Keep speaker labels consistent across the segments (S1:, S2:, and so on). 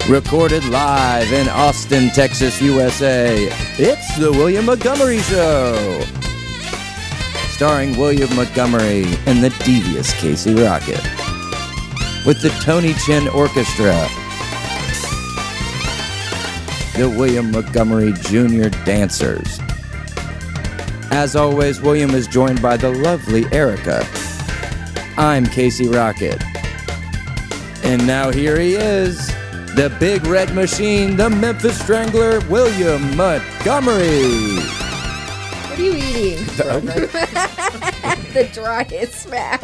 S1: Recorded live in Austin, Texas, USA, it's the William Montgomery Show. Starring William Montgomery and the devious Casey Rocket. With the Tony Chin Orchestra. The William Montgomery Jr. Dancers. As always, William is joined by the lovely Erica. I'm Casey Rocket. And now here he is. The Big Red Machine, the Memphis Strangler, William Montgomery.
S2: What are you eating? The driest smack.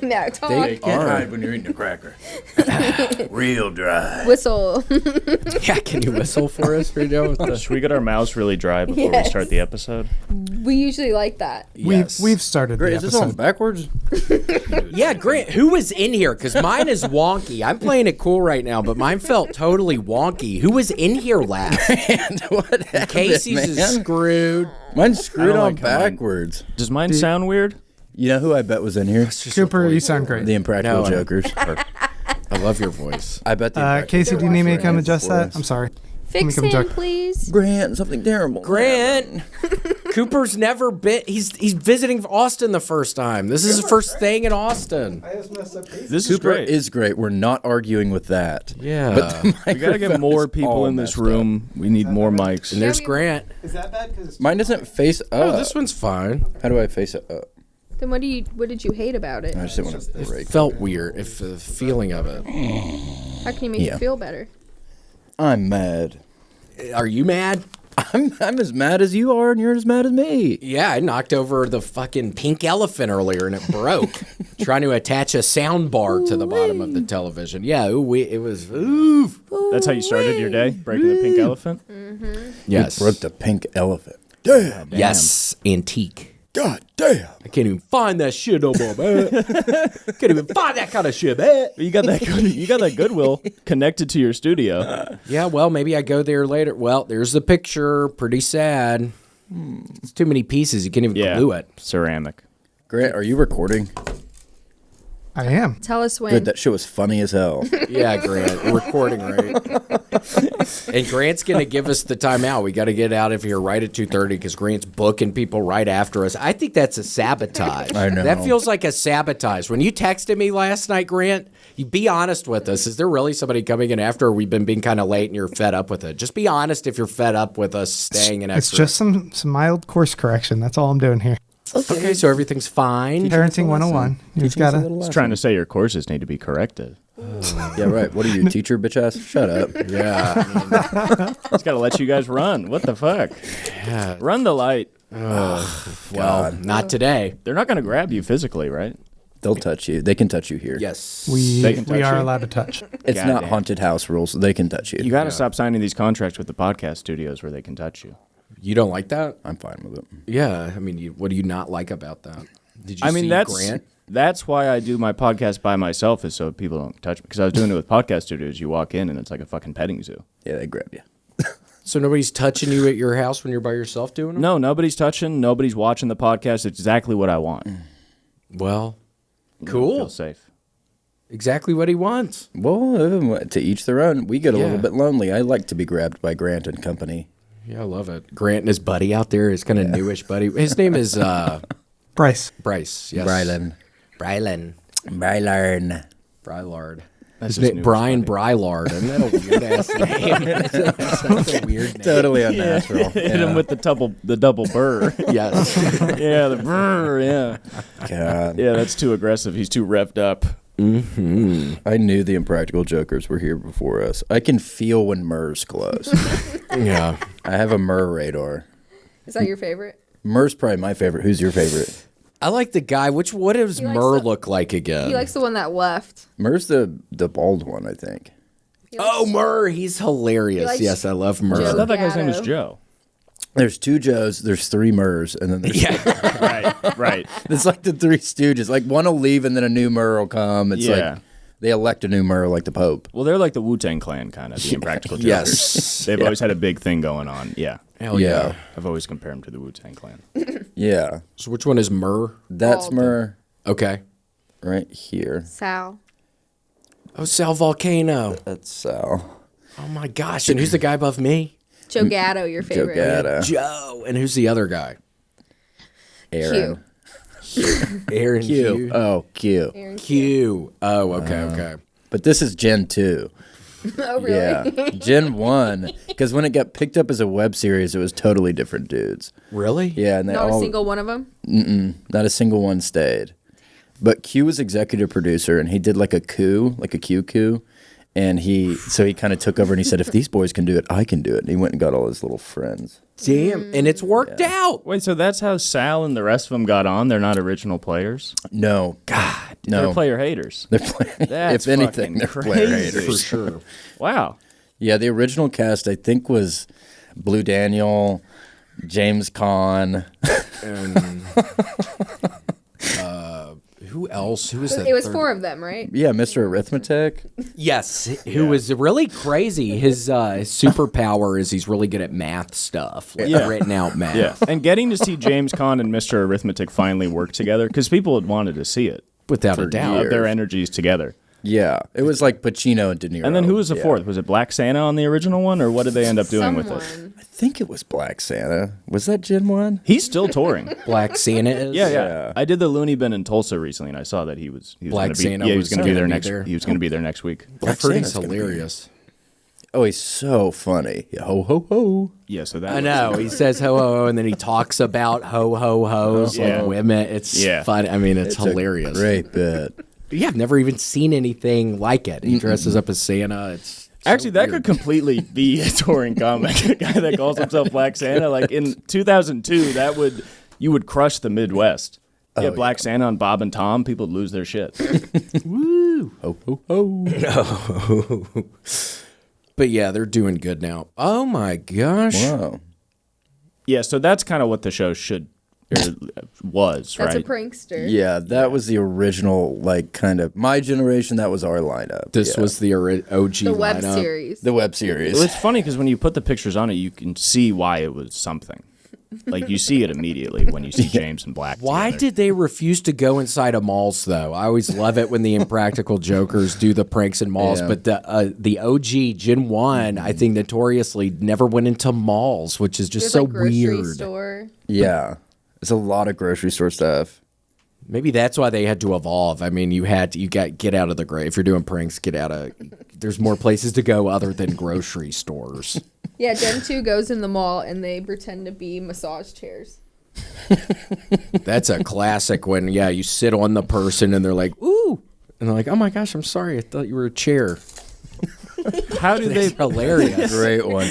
S2: No, talk.
S1: They can't hide when you're eating a cracker. Real dry.
S2: Whistle.
S3: Yeah, can you whistle for us right now?
S4: Should we get our mouths really dry before we start the episode?
S2: We usually like that.
S3: Yes.
S5: We've started
S1: Great,
S5: the
S1: is this
S5: episode.
S1: on backwards?
S3: Yeah, Grant, who was in here? Because mine is wonky. I'm playing it cool right now, but mine felt totally wonky. Who was in here last?
S1: And what happened,
S3: Casey's
S1: man?
S3: is screwed.
S1: Mine's screwed
S4: I don't
S1: on
S4: like how mine-
S1: backwards.
S4: Does mine sound weird?
S1: You know who I bet was in here?
S5: Cooper, you sound great.
S1: The Impractical
S3: No,
S1: Jokers.
S3: I love your voice.
S1: I bet the Impractical
S5: Casey, do you need me to come
S1: Jokers
S5: adjust
S1: for
S5: that?
S1: us.
S5: I'm sorry.
S2: Fix
S5: come
S2: him,
S5: check.
S2: please.
S1: Grant, something terrible.
S3: Grant, Cooper's never been. He's visiting Austin the first time. This is his first thing in Austin.
S5: I just messed up Casey.
S4: This
S1: Cooper
S4: is great.
S1: is great. We're not arguing with that.
S3: Yeah.
S1: But the
S4: We gotta get
S1: microphone
S4: more
S1: is
S4: people
S1: all
S4: in this
S1: messed
S4: room. We need more mics.
S3: And there's Grant.
S5: Is that bad? Cause
S1: Mine doesn't face up.
S3: Oh, this one's fine.
S1: How do I face it up?
S2: Then what did you hate about it?
S1: I just didn't want to break.
S3: Felt weird. If the feeling of it.
S2: How can you make
S1: Yeah.
S2: it feel better?
S1: I'm mad.
S3: Are you mad?
S1: I'm as mad as you are, and you're as mad as me.
S3: Yeah, I knocked over the fucking pink elephant earlier and it broke. Trying to attach a sound bar to the bottom of the television. Yeah, it was. Ooh.
S4: That's how you started your day? Breaking the pink elephant?
S3: Yes.
S1: Broke the pink elephant. Damn.
S3: Yes. Antique.
S1: God damn.
S3: I can't even find that shit no more, man. Can't even find that kind of shit, man.
S4: You got that Goodwill connected to your studio.
S3: Yeah, well, maybe I go there later. Well, there's the picture. Pretty sad. It's too many pieces. You can't even glue it.
S4: Ceramic.
S1: Grant, are you recording?
S5: I am.
S2: Tell us when.
S1: Good, that shit was funny as hell.
S3: Yeah, Grant. We're recording, right? And Grant's going to give us the timeout. We got to get out of here right at 2:30 because Grant's booking people right after us. I think that's a sabotage.
S1: I know.
S3: That feels like a sabotage. When you texted me last night, Grant, you be honest with us. Is there really somebody coming in after we've been being kind of late and you're fed up with it? Just be honest if you're fed up with us staying in
S5: It's
S3: extra.
S5: just some mild course correction. That's all I'm doing here.
S3: Okay, so everything's fine.
S5: Parenting 101. You've got to.
S4: It's trying to say your courses need to be corrected.
S1: Yeah, right. What are you, teacher, bitch ass? Shut up.
S3: Yeah.
S4: It's got to let you guys run. What the fuck?
S3: Yeah.
S4: Run the light.
S3: Well, not today.
S4: They're not going to grab you physically, right?
S1: They'll touch you. They can touch you here.
S3: Yes.
S4: They can touch
S5: We are
S4: you?
S5: allowed to touch.
S1: It's not
S4: Goddamn.
S1: haunted house rules. They can touch you.
S4: You got to stop signing these contracts with the podcast studios where they can touch you.
S3: You don't like that?
S1: I'm fine with it.
S3: Yeah. I mean, what do you not like about that? Did you see Grant?
S4: That's why I do my podcast by myself, is so people don't touch me. Because I was doing it with podcast studios. You walk in and it's like a fucking petting zoo.
S1: Yeah, they grab you.
S3: So nobody's touching you at your house when you're by yourself doing it?
S4: No, nobody's touching. Nobody's watching the podcast. It's exactly what I want.
S3: Well,
S4: I
S3: cool.
S4: feel safe.
S3: Exactly what he wants.
S1: Well, to each their own. We get a
S3: Yeah.
S1: little bit lonely. I like to be grabbed by Grant and company.
S3: Yeah, I love it. Grant and his buddy out there, his kind of newish buddy. His name is
S5: Bryce.
S3: Bryce. Yes.
S1: Brylan.
S3: Brylard.
S4: That's
S3: His
S4: his
S3: name,
S4: newest
S3: Brian
S4: buddy.
S3: Brylard. Isn't that a weird ass name? That's a weird name.
S1: Totally unnatural.
S4: Hit him with the double burr.
S3: Yes.
S4: Yeah, the brr, yeah.
S1: God.
S4: Yeah, that's too aggressive. He's too revved up.
S1: I knew the Impractical Jokers were here before us. I can feel when Murr's close.
S3: Yeah.
S1: I have a Murr radar.
S2: Is that your favorite?
S1: Murr's probably my favorite. Who's your favorite?
S3: I like the guy. What does
S2: He likes
S3: Murr
S2: the-
S3: look like again?
S2: He likes the one that left.
S1: Murr's the bald one, I think.
S2: He likes-
S3: Oh, Murr. He's hilarious.
S2: He likes
S3: Yes, I love Murr.
S2: Joe.
S4: I thought that guy's name was
S2: Gatto.
S4: Joe.
S1: There's two Joes, there's three Murrs, and then there's
S4: Right.
S1: it's like the Three Stooges. Like one will leave and then a new Murr will come. It's
S4: Yeah.
S1: like they elect a new Murr like the Pope.
S4: Well, they're like the Wu-Tang Clan, kind of, the Impractical Jokers.
S3: Yes.
S4: They've always had a big thing going on. Yeah.
S3: Hell yeah.
S4: I've always compared them to the Wu-Tang Clan.
S1: Yeah.
S3: So which one is Murr?
S1: That's
S2: Bald.
S1: Murr
S3: Okay.
S1: right here.
S2: Sal.
S3: Oh, Sal Volcano.
S1: That's Sal.
S3: Oh my gosh! And who's the guy above me?
S2: Joe Gatto, your favorite.
S1: Gatto.
S3: Joe. And who's the other guy?
S1: Aaron.
S3: Aaron
S1: Q.
S3: Hughes.
S1: Oh, Q.
S2: Aaron
S3: Q. Oh, okay.
S1: But this is Gen 2.
S2: Oh, really?
S1: Yeah. Gen 1. Because when it got picked up as a web series, it was totally different dudes.
S3: Really?
S1: Yeah. And they
S2: Not
S1: all,
S2: a single one of them?
S1: not a single one stayed. But Q was executive producer, and he did like a coup, like a Q coup. And he kind of took over, and he said, if these boys can do it, I can do it. And he went and got all his little friends.
S3: Damn. And it's worked out.
S4: Wait, so that's how Sal and the rest of them got on? They're not original players?
S1: No. God. No.
S4: They're player haters.
S1: They're player,
S4: That's
S1: if anything,
S4: fucking
S1: they're player
S4: crazy.
S1: haters.
S3: For sure.
S4: Wow.
S1: Yeah, the original cast, I think, was Blue Daniel, James Caan.
S3: And who else? Who was that?
S2: It was
S3: third?
S2: 4 of them, right?
S1: Yeah, Mr. Arithmetic.
S3: Yes, who was really crazy. His superpower is he's really good at math stuff, like written out math.
S4: Yeah. And getting to see James Caan and Mr. Arithmetic finally work together, because people had wanted to see it.
S3: Without a doubt.
S1: years.
S4: Their energies together.
S1: Yeah, it was like Pacino and De Niro.
S4: And then who was the
S1: Yeah.
S4: fourth? Was it Black Santa on the original one, or what did they end up doing with it?
S2: Someone.
S1: I think it was Black Santa. Was that Gen 1?
S4: He's still touring.
S3: Black Santa is?
S4: Yeah. I did the Looney Bin in Tulsa recently, and I saw that he was
S3: Black
S4: gonna be,
S3: Santa
S4: he
S3: was
S4: was going to be
S3: gonna
S4: there
S3: be
S4: next.
S3: there.
S4: He was going to be there next week.
S3: I've heard he's
S1: Santa's gonna be
S3: hilarious.
S1: Oh, he's so funny. Ho, ho, ho.
S4: Yeah, so that
S3: I know. He says ho, ho, ho, and then he talks about ho, ho, ho's,
S4: Yeah.
S3: like women. It's fun. I mean, it's hilarious.
S1: A great bit.
S3: Yeah, I've never even seen anything like it. He dresses up as Santa. It's
S4: Actually, that could completely be a touring comic. A guy that calls himself Black Santa. Like in 2002, you would crush the Midwest. Yeah, Black Santa on Bob and Tom, people would lose their shit.
S3: Woo.
S1: Ho, ho, ho.
S3: But yeah, they're doing good now. Oh my gosh.
S1: Wow.
S4: Yeah, so that's kind of what the show was,
S2: That's
S4: right?
S2: a prankster.
S1: Yeah, that was the original, like, kind of, my generation, that was our lineup.
S3: This was the OG
S2: The web
S3: lineup.
S2: series.
S1: the web series.
S4: Well, it's funny because when you put the pictures on it, you can see why it was something. Like, you see it immediately when you see James and Black
S3: Why
S4: together.
S3: did they refuse to go inside of malls, though? I always love it when the Impractical Jokers do the pranks in malls,
S1: Yeah.
S3: but the OG Gen 1, I think notoriously never went into malls, which is just
S2: There's
S3: so
S2: like grocery
S3: weird.
S2: store.
S1: Yeah. There's a lot of grocery store stuff.
S3: Maybe that's why they had to evolve. I mean, you got get out of the gray. If you're doing pranks, get out of. There's more places to go other than grocery stores.
S2: Yeah, Gen 2 goes in the mall and they pretend to be massage chairs.
S3: That's a classic when you sit on the person and they're like, ooh, and they're like, oh my gosh, I'm sorry, I thought you were a chair.
S4: How do they?
S3: Hilarious.
S1: Great one.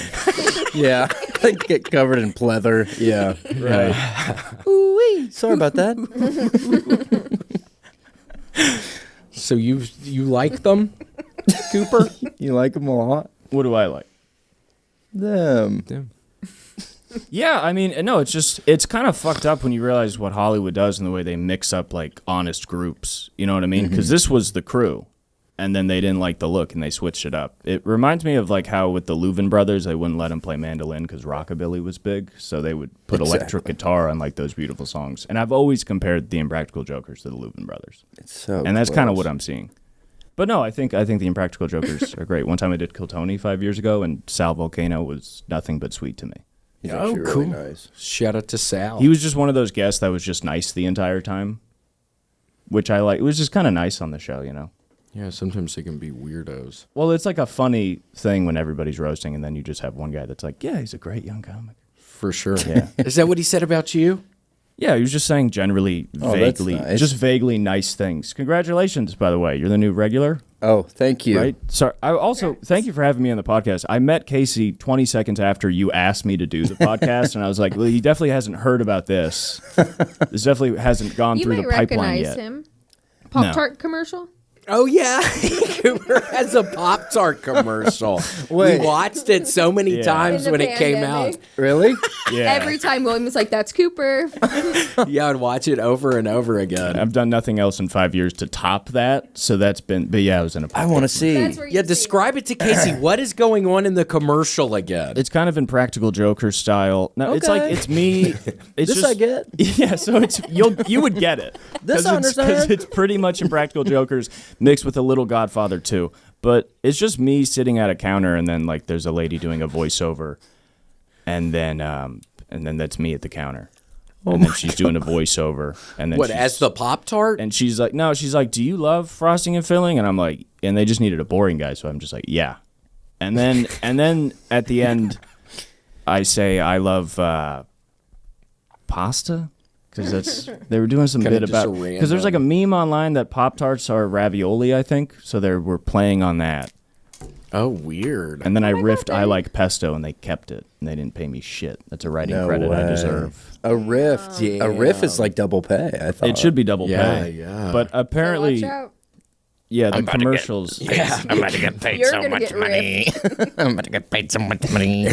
S1: Yeah. They get covered in pleather. Yeah.
S4: Right.
S1: Ooh-wee. Sorry about that.
S3: So you like them, Cooper?
S1: You like them a lot?
S4: What do I like?
S1: Them.
S4: Yeah, I mean, no, it's kind of fucked up when you realize what Hollywood does and the way they mix up, like, honest groups. You know what I mean? Because this was the crew, and then they didn't like the look, and they switched it up. It reminds me of, like, how with the Louvin brothers, they wouldn't let them play mandolin because rockabilly was big, so they would put electric guitar on, like, those beautiful songs. And I've always compared the Impractical Jokers to the Louvin brothers.
S1: It's so
S4: And that's kind of
S1: close.
S4: what I'm seeing. But no, I think the Impractical Jokers are great. One time I did Kill Tony 5 years ago, and Sal Volcano was nothing but sweet to me.
S1: He's
S3: Oh,
S1: actually
S3: cool.
S1: really nice.
S3: Shout out to Sal.
S4: He was just one of those guests that was just nice the entire time, which I like. It was just kind of nice on the show, you know?
S3: Yeah, sometimes they can be weirdos.
S4: Well, it's like a funny thing when everybody's roasting, and then you just have one guy that's like, yeah, he's a great young comic.
S3: For sure.
S4: Yeah.
S3: Is that what he said about you?
S4: Yeah, he was just saying generally
S1: Oh, that's
S4: vaguely,
S1: nice.
S4: just vaguely nice things. Congratulations, by the way. You're the new regular,
S1: Oh, thank you.
S4: right? Sorry. I also, thank you for having me on the podcast. I met Casey 20 seconds after you asked me to do the podcast, and I was like, well, he definitely hasn't heard about this. This definitely hasn't gone
S2: You
S4: through
S2: might
S4: the pipeline
S2: recognize
S4: yet.
S2: him. Pop-Tart commercial?
S3: Oh, yeah. Cooper has a Pop-Tart commercial.
S1: Wait.
S3: We watched it so many
S4: Yeah.
S3: times
S2: In the
S3: when it came out.
S2: pandemic.
S1: Really?
S4: Yeah.
S2: Every time William was like, that's Cooper.
S3: Yeah, I'd watch it over and over again.
S4: I've done nothing else in 5 years to top that, so that's been. But yeah, I was in a.
S1: I want to see.
S2: That's where you
S3: Yeah,
S2: see
S3: describe it to Casey. What is going on in the commercial again?
S4: It's kind of Impractical Jokers style. No, it's like
S1: Okay.
S4: it's me. It's
S1: This
S4: just,
S1: I get.
S4: Yeah, so you would get it.
S1: This I
S4: Because
S1: understand.
S4: it's pretty much Impractical Jokers mixed with a little Godfather too. But it's just me sitting at a counter, and then like there's a lady doing a voiceover, and then that's me at the counter, and then she's doing a voiceover, and then
S3: as the Pop-Tart?
S4: and she's like, no, she's like, do you love frosting and filling? And I'm like, and they just needed a boring guy, so I'm just like, yeah, and then at the end, I say I love pasta. Because they were doing some bit about, because there's like a meme online that Pop-Tarts are ravioli, I think. So they were playing on that.
S3: Oh, weird.
S4: And then I riffed I like pesto, and they kept it. And they didn't pay me shit. That's a writing credit I deserve.
S1: A riff. A riff is like double pay, I thought.
S4: It should be double pay.
S3: Yeah.
S4: But apparently,
S2: Watch out.
S4: yeah, the commercials.
S6: I'm about to get paid
S2: You're
S6: so
S2: gonna
S6: much
S2: get
S6: money. I'm about to get paid so much money.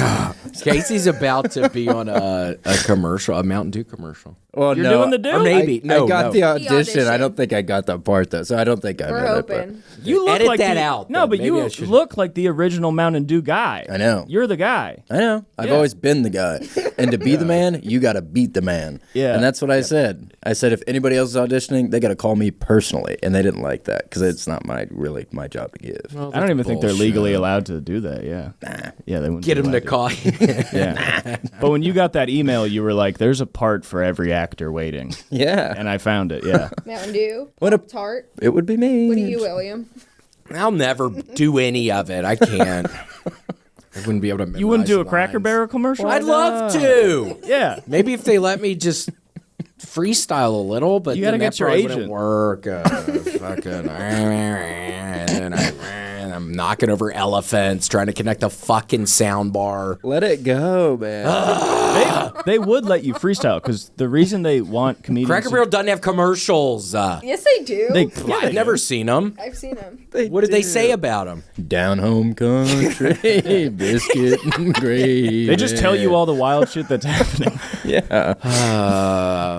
S3: Casey's about to be on a commercial, a Mountain Dew commercial.
S1: Well,
S4: You're doing the do?
S3: Or maybe.
S1: I got the
S2: The
S1: audition. I
S2: audition.
S1: don't think I got that part, though, so I don't think I
S2: We're
S1: read it.
S2: hoping.
S4: You look
S3: Edit
S4: like
S3: that
S4: the,
S3: out,
S4: No,
S3: then.
S4: but
S3: Maybe
S4: you
S3: I should-
S4: look like the original Mountain Dew guy.
S1: I know.
S4: You're the guy.
S1: I know. I've
S4: Yeah.
S1: always been the guy. And to be the man, you got to beat the man.
S4: Yeah.
S1: And that's what I said. I said if anybody else is auditioning, they got to call me personally. And they didn't like that because it's not my job to give.
S4: I don't even think they're legally allowed to do that. Yeah. Yeah, they wouldn't
S3: Get
S4: be
S3: him to
S4: allowed
S3: call.
S4: Yeah. But when you got that email, you were like, there's a part for every actor waiting.
S1: Yeah.
S4: And I found it, yeah.
S2: Mountain Dew.
S1: What a-
S2: Tart.
S1: It would be me.
S2: What do you, William?
S3: I'll never do any of it. I can't. I wouldn't be able to.
S4: You wouldn't do a
S3: memorize
S4: Cracker
S3: lines.
S4: commercial commercial?
S3: I'd love to.
S4: Yeah.
S3: Maybe if they let me just freestyle a little, but
S4: You gotta
S3: then that
S4: get your
S3: probably
S4: agent.
S3: wouldn't work. Fucking, and I'm knocking over elephants, trying to connect a fucking sound bar.
S1: Let it go, man.
S4: They would let you freestyle because the reason they want comedians.
S3: Cracker Barrel doesn't have commercials.
S2: Yes, they do.
S3: I've never seen them.
S2: I've seen them.
S3: What did they say about them?
S1: Down home country, biscuit and gravy.
S4: They just tell you all the wild shit that's happening.
S1: Yeah.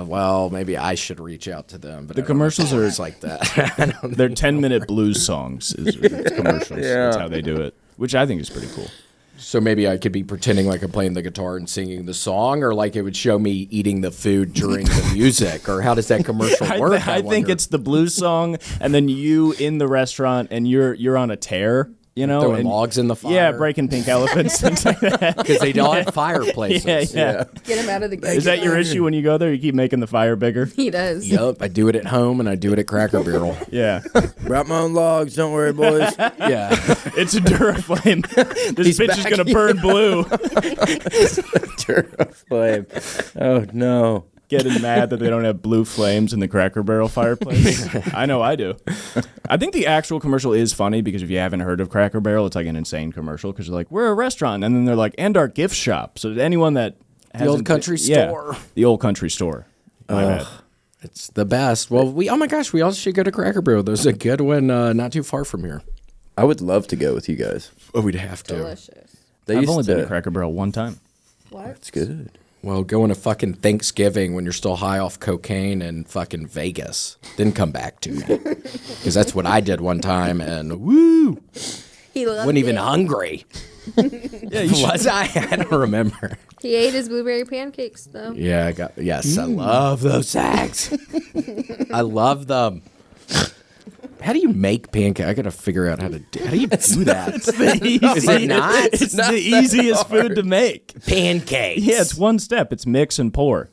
S3: Well, maybe I should reach out to them. But
S4: The commercials are
S3: it's like that.
S4: They're 10-minute blues songs. Is commercials. That's how they do it, which I think is pretty cool.
S3: So maybe I could be pretending like I'm playing the guitar and singing the song, or like it would show me eating the food during the music, or how does that commercial work?
S4: I think
S3: wonder?
S4: it's the blues song, and then you in the restaurant, and you're on a tear. You know,
S3: throwing
S4: and-
S3: logs in the fire.
S4: Yeah, breaking pink elephants, things like that.
S3: because they don't have fireplaces.
S4: Yeah.
S2: Get him out of the game.
S4: Is that your issue when you go there? You keep making the fire bigger.
S2: He does.
S3: Yep, I do it at home and I do it at Cracker Barrel.
S4: Yeah,
S1: Brought my own logs. Don't worry, boys.
S3: Yeah,
S4: it's a Duraflame. This
S1: He's
S4: bitch is
S1: back.
S4: gonna burn blue.
S1: Flame. Oh no.
S4: Getting mad that they don't have blue flames in the Cracker Barrel fireplace. I know I do. I think the actual commercial is funny because if you haven't heard of Cracker Barrel, it's like an insane commercial because they're like, we're a restaurant. And then they're like, and our gift shop. So anyone that
S3: the old
S4: hasn't-
S3: country
S4: yeah,
S3: store.
S4: the old country store. My bad.
S3: It's the best. Well, oh my gosh, we all should go to Cracker Barrel. There's a good one not too far from here.
S1: I would love to go with you guys.
S3: Oh, we'd have to.
S2: Delicious.
S1: They
S4: I've
S1: used
S4: only
S1: to.
S4: been to Cracker Barrel one time.
S2: What?
S1: It's good.
S3: Well, going to fucking Thanksgiving when you're still high off cocaine in fucking Vegas. Then come back to me. Because that's what I did one time, and woo!
S2: He loved
S3: Wasn't even
S2: it.
S3: hungry.
S4: Yeah, you should.
S3: Was I? I don't remember.
S2: He ate his blueberry pancakes though.
S3: Yeah, I love those sacks. I love them. How do you make pancake? I gotta figure out how do you do that?
S4: It's the easiest,
S3: Is it not?
S4: It's the easiest food to make.
S3: Pancakes.
S4: Yeah, it's one step. It's mix and pour.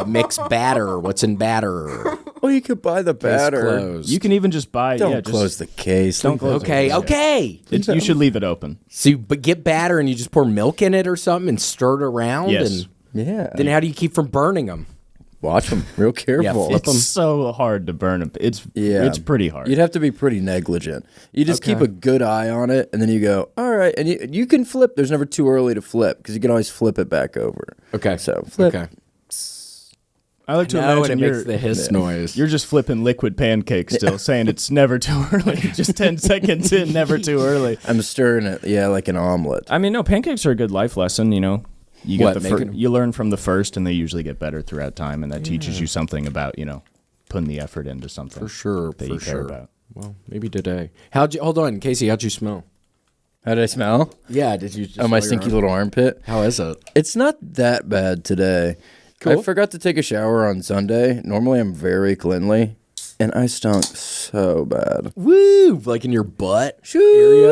S3: Mix batter. What's in batter?
S1: Well, you could buy the
S3: Case
S1: batter.
S3: closed.
S4: You can even just buy.
S1: Don't
S4: yeah,
S1: close the case.
S4: Don't close
S3: Okay, okay.
S4: You should leave it open.
S3: So, but get batter and you just pour milk in it or something and stir it around.
S4: Yes.
S3: And
S1: Yeah.
S3: then how do you keep from burning them?
S1: Watch them real careful.
S3: flip 'em.
S4: It's so hard to burn them. It's pretty hard.
S1: You'd have to be pretty negligent. You just keep a good eye on it, and then you go, all right. And you can flip. There's never too early to flip because you can always flip it back over.
S3: Okay.
S1: So flip.
S3: Okay.
S4: I like to
S3: No, and
S4: imagine
S3: it makes the hiss noise.
S4: you're just flipping liquid pancakes still, saying it's never too early. Just 10 seconds in, never too early.
S1: I'm stirring it, like an omelet.
S4: I mean, no, pancakes are a good life lesson, you know. You
S3: What,
S4: get
S3: making 'em?
S4: you learn from the first, and they usually get better throughout time, and that teaches you something about, putting the effort into something.
S3: For sure.
S4: That
S3: for
S4: you care
S3: sure.
S4: about.
S3: Well, maybe today. Hold on, Casey, how'd you smell?
S1: How did I smell?
S3: Yeah, did you just
S1: Oh, my stinky little armpit.
S3: How is it?
S1: It's not that bad today.
S3: Cool.
S1: I forgot to take a shower on Sunday. Normally, I'm very cleanly. And I stunk so bad.
S3: Woo! Like in your butt area.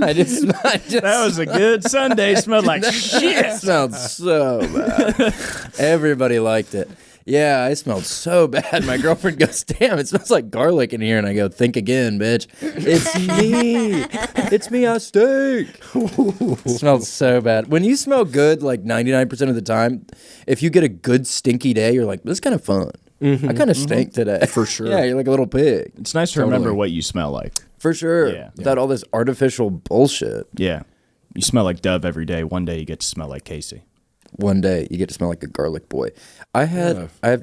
S1: I just
S4: That was a good Sunday. Smelled like shit.
S1: It smelled so bad. Everybody liked it. Yeah, I smelled so bad. My girlfriend goes, damn, it smells like garlic in here. And I go, think again, bitch. It's me. It's me, I stink. It smelled so bad. When you smell good, like 99% of the time, if you get a good stinky day, you're like, this is kind of fun. I kind of stink today.
S3: For sure.
S1: Yeah, you're like a little pig.
S4: It's nice to remember what you smell like.
S1: For sure.
S4: Yeah.
S1: Without all this artificial bullshit.
S4: Yeah. You smell like Dove every day. One day you get to smell like Casey.
S1: One day you get to smell like a garlic boy. I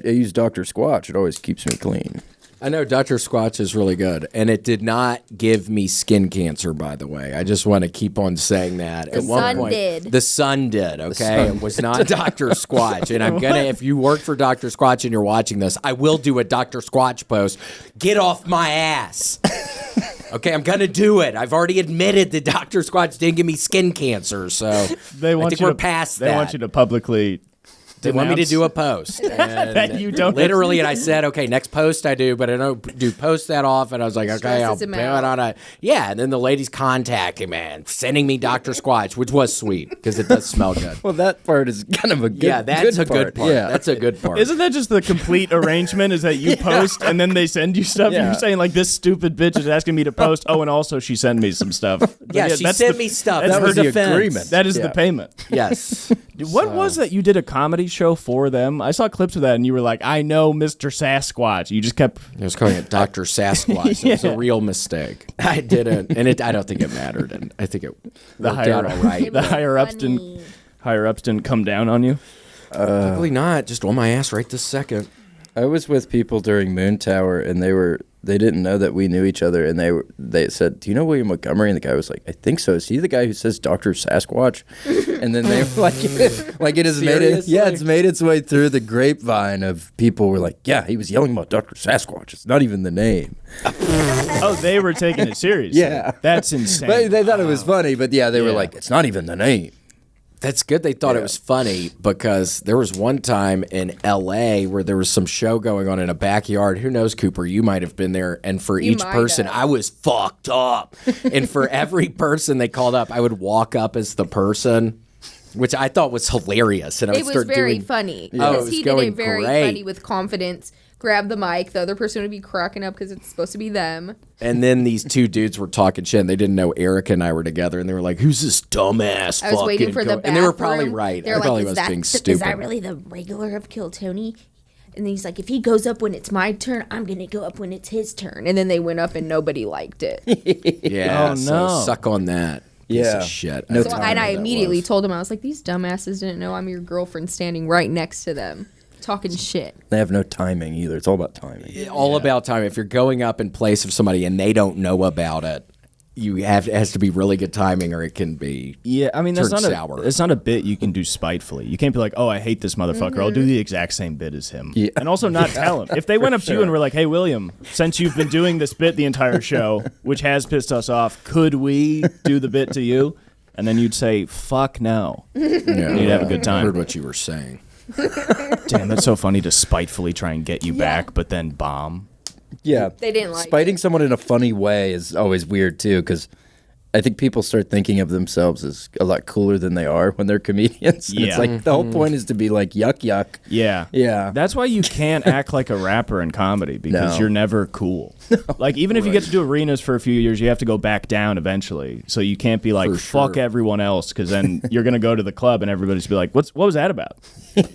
S1: use Dr. Squatch. It always keeps me clean.
S3: I know Dr. Squatch is really good, and it did not give me skin cancer, by the way. I just want to keep on saying that.
S2: The sun did.
S3: The sun did, okay? It was not Dr. Squatch. And I'm going to, if you work for Dr. Squatch and you're watching this, I will do a Dr. Squatch post. Get off my ass. Okay, I'm going to do it. I've already admitted that Dr. Squatch didn't give me skin cancer, so I think we're past that.
S4: They want you to publicly
S3: They want me to do a post.
S4: that you don't
S3: literally, and I said, okay, next post I do, but I don't do post that often. I was like, okay, I'll
S2: Stresses him
S3: put it
S2: out.
S3: on a and then the ladies contacting me, sending me Dr. Squatch, which was sweet because it does smell good.
S1: Well, that part is kind of a good
S3: That's a good part.
S1: Yeah.
S3: That's a good part.
S4: Isn't that just the complete arrangement? Is that you post and then they send you stuff?
S1: Yeah.
S4: You're saying like this stupid bitch is asking me to post. Oh, and also she sent me some stuff. But
S3: Yeah, she
S4: that's
S3: sent me stuff.
S4: That's
S3: That
S4: her
S3: was the
S4: defense.
S1: agreement.
S4: That is
S1: Yeah.
S4: the payment.
S3: Yes.
S4: What was that? You did a comedy show for them. I saw clips of that, and you were like, "I know Mr. Sasquatch." You just kept.
S3: I was calling it Dr. Sasquatch. It was a real mistake. I didn't, and I don't think it mattered, and I think it worked out all right.
S4: The higher ups didn't come down on you.
S3: Probably not. Just on my ass right this second.
S1: I was with people during Moon Tower, and they didn't know that we knew each other, and they said, "Do you know William Montgomery?" And the guy was like, "I think so. Is he the guy who says Dr. Sasquatch?" And then they were like it has made it. Yeah, it's made its way through the grapevine of people were like, "Yeah, he was yelling about Dr. Sasquatch. It's not even the name."
S4: Oh, they were taking it seriously.
S1: Yeah.
S4: That's insane.
S1: But they thought it was funny, but yeah, they were like, "It's not even the name."
S3: That's good. They thought it was funny because there was one time in L.A. where there was some show going on in a backyard. Who knows, Cooper? You might have been there. And for each
S2: might
S3: person,
S2: have.
S3: I was fucked up. And for every person they called up, I would walk up as the person, which I thought was hilarious. And I would
S2: It was
S3: start
S2: very
S3: doing.
S2: funny
S3: Oh, it
S2: because
S3: was
S2: he did
S3: going
S2: it very
S3: great.
S2: funny with confidence. Grab the mic. The other person would be cracking up because it's supposed to be them.
S3: And then these two dudes were talking shit, and they didn't know Erica and I were together, and they were like, "Who's this dumbass?"
S2: I was waiting for the bathroom.
S3: And they were probably right.
S2: They're
S3: I
S2: like,
S3: probably
S2: is
S3: was
S2: that,
S3: being
S2: is
S3: stupid.
S2: that really the regular of Kill Tony? And then he's like, if he goes up when it's my turn, I'm going to go up when it's his turn. And then they went up and nobody liked it.
S3: Yeah.
S4: Oh,
S3: So
S4: no.
S3: suck on that. Piece
S1: Yeah.
S3: of shit.
S1: No
S2: So,
S1: time
S2: and I
S1: that
S2: immediately
S1: was.
S2: told him, I was like, these dumbasses didn't know I'm your girlfriend standing right next to them. Talking shit.
S1: They have no timing either. It's all about timing.
S3: All about time. If you're going up in place of somebody and they don't know about it, it has to be really good timing, or it can be.
S4: Yeah, I mean, that's
S3: Turn
S4: not
S3: sour.
S4: it's not a bit you can do spitefully. You can't be like, "Oh, I hate this motherfucker. I'll do the exact same bit as him."
S1: Yeah.
S4: And also not tell him. If they went up to you and were like, "Hey, William, since you've been doing this bit the entire show, which has pissed us off, could we do the bit to you?" And then you'd say, "Fuck no."
S3: Yeah,
S4: You'd have a good
S3: I
S4: time.
S3: heard what you were saying.
S4: Damn, that's so funny to spitefully try and get you back, but then bomb.
S1: Yeah.
S2: They didn't like
S1: Spiting
S2: it.
S1: someone in a funny way is always weird too, because I think people start thinking of themselves as a lot cooler than they are when they're comedians. And
S4: Yeah.
S1: It's like the whole point is to be like yuck yuck.
S4: Yeah.
S1: Yeah.
S4: That's why you can't act like a rapper in comedy, because
S1: No.
S4: you're never cool. Like, even if you get to do arenas for a few years, you have to go back down eventually. So you can't be like,
S3: For
S4: fuck
S3: sure.
S4: everyone else, because then you're going to go to the club and everybody's be like, what was that about?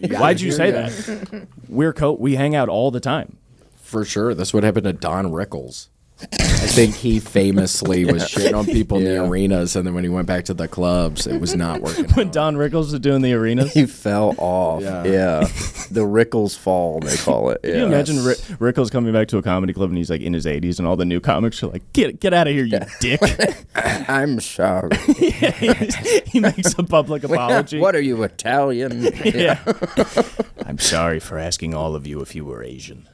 S4: Why'd you say that? We hang out all the time.
S3: For sure. That's what happened to Don Rickles. I think he famously was shitting on people in the arenas, and then when he went back to the clubs, it was not working.
S4: When Don Rickles was doing the arenas.
S1: He fell off.
S3: Yeah.
S1: Yeah. The Rickles fall, they call it. Yeah.
S4: Can you imagine Rickles coming back to a comedy club and he's like in his 80s and all the new comics are like, get out of here, you dick.
S1: I'm sorry.
S4: He makes a public apology.
S1: What are you, Italian?
S4: Yeah. I'm sorry for asking all of you if you were Asian.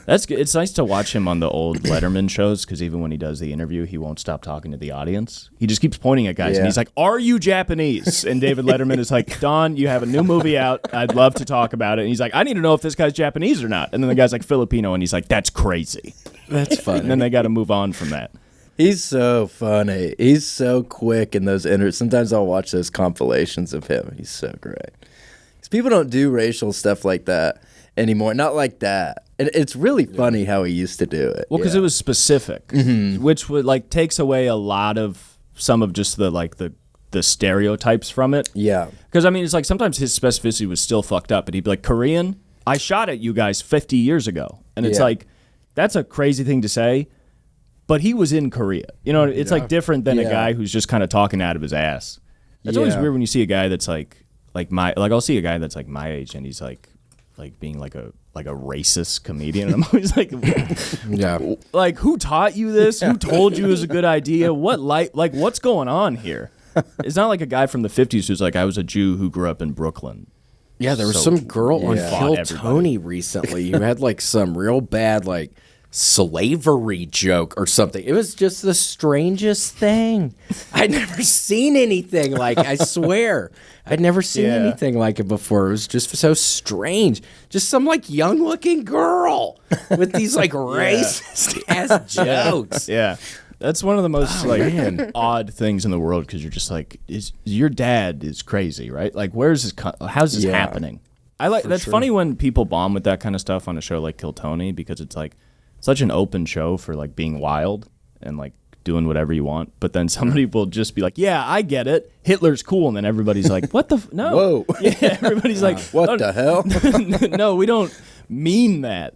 S4: That's good. It's nice to watch him on the old Letterman shows because even when he does the interview, he won't stop talking to the audience. He just keeps pointing at guys and he's like, "Are you Japanese?" And David Letterman is like, "Don, you have a new movie out. I'd love to talk about it." And he's like, "I need to know if this guy's Japanese or not." And then the guy's like, "Filipino," and he's like, "That's crazy."
S3: That's funny.
S4: And then they got to move on from that.
S1: He's so funny. He's so quick in those interviews. Sometimes I'll watch those compilations of him. He's so great. Because people don't do racial stuff like that anymore. Not like that. And it's really funny how he used to do it.
S4: Well, because it was specific, which would like takes away a lot of some of just the stereotypes from it.
S1: Yeah.
S4: Because I mean, it's like sometimes his specificity was still fucked up, but he'd be like, "Korean, I shot at you guys 50 years ago," and it's like, that's a crazy thing to say. But he was in Korea. You know, it's like different than a guy who's just kind of talking out of his ass. It's always weird when you see a guy that's like I'll see a guy that's like my age and he's like being like a racist comedian. And I'm always like, like who taught you this? Who told you it was a good idea? What's going on here? It's not like a guy from the 50s who's like, I was a Jew who grew up in Brooklyn.
S3: Yeah, there was some girl on Kill Tony recently who had like some real bad like slavery joke or something. It was just the strangest thing. I'd never seen anything like, I swear. I'd never seen anything like it before. It was just so strange. Just some like young looking girl with these like racist ass jokes.
S4: Yeah. That's one of the most odd things in the world because you're just like, your dad is crazy, right? Like, how's this happening? That's funny when people bomb with that kind of stuff on a show like Kill Tony because it's like such an open show for like being wild and like doing whatever you want. But then somebody will just be like, "Yeah, I get it. Hitler's cool." And then everybody's like, "What the no?"
S1: Whoa.
S4: Yeah, everybody's like,
S1: "What the hell?"
S4: No, we don't mean that.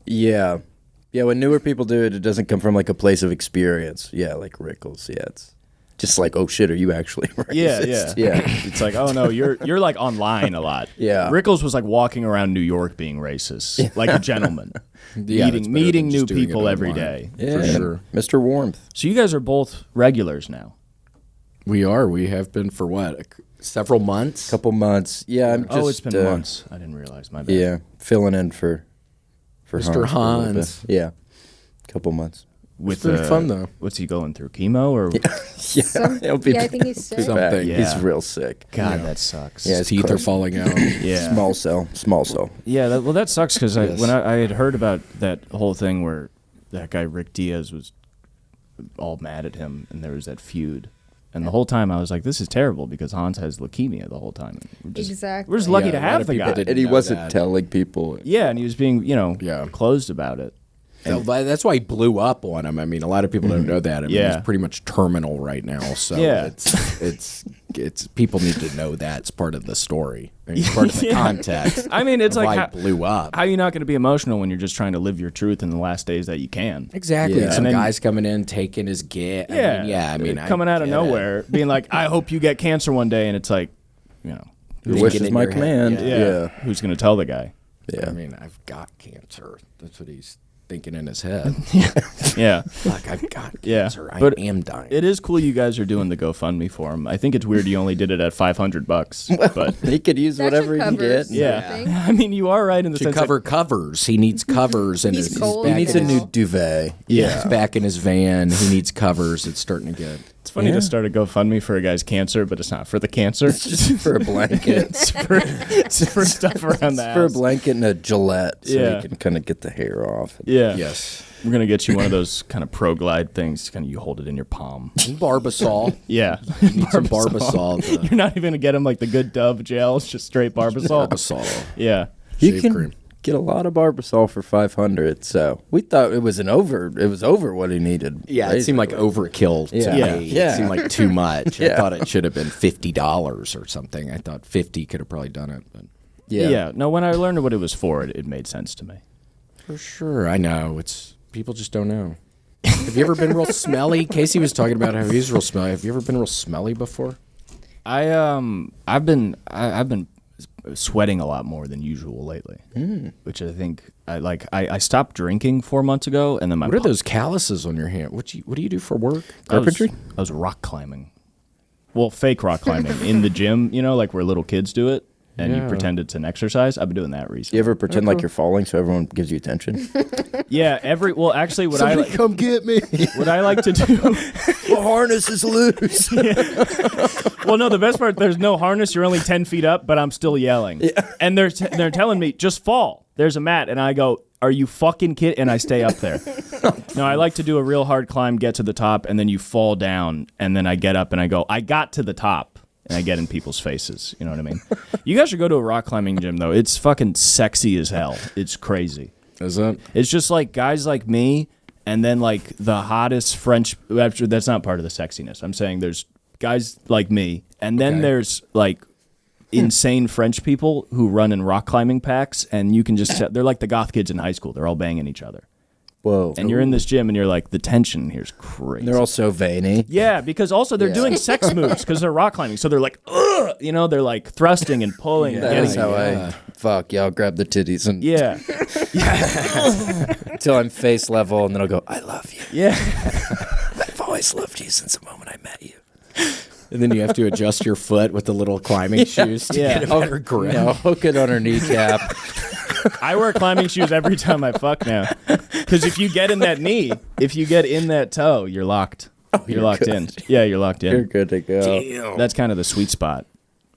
S1: Yeah. Yeah, when newer people do it, it doesn't come from like a place of experience. Yeah, like Rickles. Yeah, it's just like, "Oh shit, are you actually racist?"
S4: Yeah. It's like, "Oh no, you're like online a lot."
S1: Yeah.
S4: Rickles was like walking around New York being racist, like a gentleman. Meeting new people every day.
S1: Yeah, for sure. Mr. Warmth.
S4: So you guys are both regulars now.
S3: We are. We have been for what? Several months?
S1: Couple months. Yeah, I'm just...
S4: it's been months. I didn't realize. My bad.
S1: Yeah, filling in for
S3: Mr.
S1: Hans. Yeah, couple months.
S3: It's been fun, though.
S4: What's he going through? Chemo or?
S2: I think he's sick.
S3: Something.
S1: Yeah. He's real sick.
S4: God, that sucks.
S1: Yeah,
S3: His teeth are falling out.
S4: Yeah.
S1: Small cell.
S4: Yeah, that sucks because when I had heard about that whole thing where that guy Rick Diaz was all mad at him and there was that feud. And the whole time I was like, this is terrible because Hans has leukemia the whole time. We're just lucky to have the guy.
S1: And he wasn't telling people.
S4: Yeah, and he was being, closed about it.
S3: That's why he blew up on him. I mean, a lot of people don't know that. I mean, he's pretty much terminal right now. So it's people need to know that it's part of the story. I mean, it's part of the context.
S4: I mean, it's like
S3: why it blew up.
S4: How are you not going to be emotional when you're just trying to live your truth in the last days that you can?
S3: Exactly.
S1: Yeah.
S3: Some guys coming in taking his get. I mean,
S4: coming out of nowhere, being like, "I hope you get cancer one day," and it's like,
S1: your wish is my command. Yeah.
S4: Who's going to tell the guy?
S1: Yeah.
S3: I mean, I've got cancer. That's what he's thinking in his head.
S4: Yeah.
S3: Look, I've got cancer. I am dying.
S4: It is cool you guys are doing the GoFundMe for him. I think it's weird you only did it at $500, but
S1: he could use whatever he can get.
S4: Yeah. I mean, you are right in the sense
S3: cover covers. He needs covers, and
S2: He's cold
S1: He needs a new duvet.
S3: he's back in his van. He needs covers. It's starting to get.
S4: it's funny to start a GoFundMe for a guy's cancer, but it's not for the cancer.
S1: It's just for a blanket.
S4: it's for stuff around the house.
S1: For a blanket and a Gillette, so
S4: Yeah.
S1: you can kind of get the hair off.
S4: Yeah.
S3: Yes.
S4: We're going to get you one of those kind of Pro Glide things. Kind of you hold it in your palm.
S3: Barbasol.
S4: Yeah.
S3: You need some Barbasol.
S4: You're not even going to get him like the good Dove gel. It's just straight Barbasol.
S3: Barbasol.
S4: Yeah.
S1: You
S3: Shave
S1: can
S3: cream.
S1: get a lot of Barbasol for $500. So we thought it was over what he needed.
S3: Yeah, it seemed like overkill to me.
S1: Yeah.
S3: It seemed like too much.
S1: Yeah.
S3: I thought it should have been $50 or something. I thought 50 could have probably done it. But
S4: Yeah. No, when I learned what it was for, it made sense to me.
S3: for sure, I know. People just don't know. Have you ever been real smelly? Casey was talking about how he's real smelly. Have you ever been real smelly before?
S4: I've been sweating a lot more than usual lately, which I think I stopped drinking 4 months ago, and then
S3: What are those calluses on your hand? What do you do for work?
S1: Carpentry?
S4: I was rock climbing. Well, fake rock climbing in the gym, like where little kids do it. and you pretend it's an exercise. I've been doing that recently.
S1: You ever pretend like you're falling so everyone gives you attention?
S4: Yeah, actually,
S1: Come get me.
S4: what I like to do.
S1: The harness is loose.
S4: Well, no, the best part, there's no harness. You're only 10 feet up, but I'm still yelling. Yeah. And they're telling me, just fall. There's a mat. And I go, are you fucking kidding? And I stay up there. No, I like to do a real hard climb, get to the top, and then you fall down. And then I get up and I go, I got to the top. And I get in people's faces. You know what I mean? You guys should go to a rock climbing gym, though. It's fucking sexy as hell. It's crazy.
S3: Is it?
S4: It's just like guys like me, and then like the hottest French. Actually, that's not part of the sexiness. I'm saying there's guys like me, and then there's like insane French people who run in rock climbing packs, and you can just they're like the goth kids in high school. They're all banging each other.
S1: Whoa.
S4: And you're in this gym, and you're like, the tension here's crazy.
S1: They're all so veiny.
S4: Yeah, because also they're doing sex moves because they're rock climbing. So they're like, ugh! You know, they're like thrusting and pulling. and
S1: That's
S4: getting,
S1: how I fuck. Yeah, I'll grab the titties and
S4: yeah.
S1: until I'm face level, and then I'll go, I love you.
S4: Yeah.
S1: I've always loved you since the moment I met you.
S3: And then you have to adjust your foot with the little climbing shoes to get a better grip.
S1: You know, hook it on her kneecap.
S4: I wear climbing shoes every time I fuck now. Because if you get in that knee, if you get in that toe, you're locked. You're locked
S1: good.
S4: in. Yeah, you're locked in.
S1: You're good to go.
S3: Damn.
S4: That's kind of the sweet spot.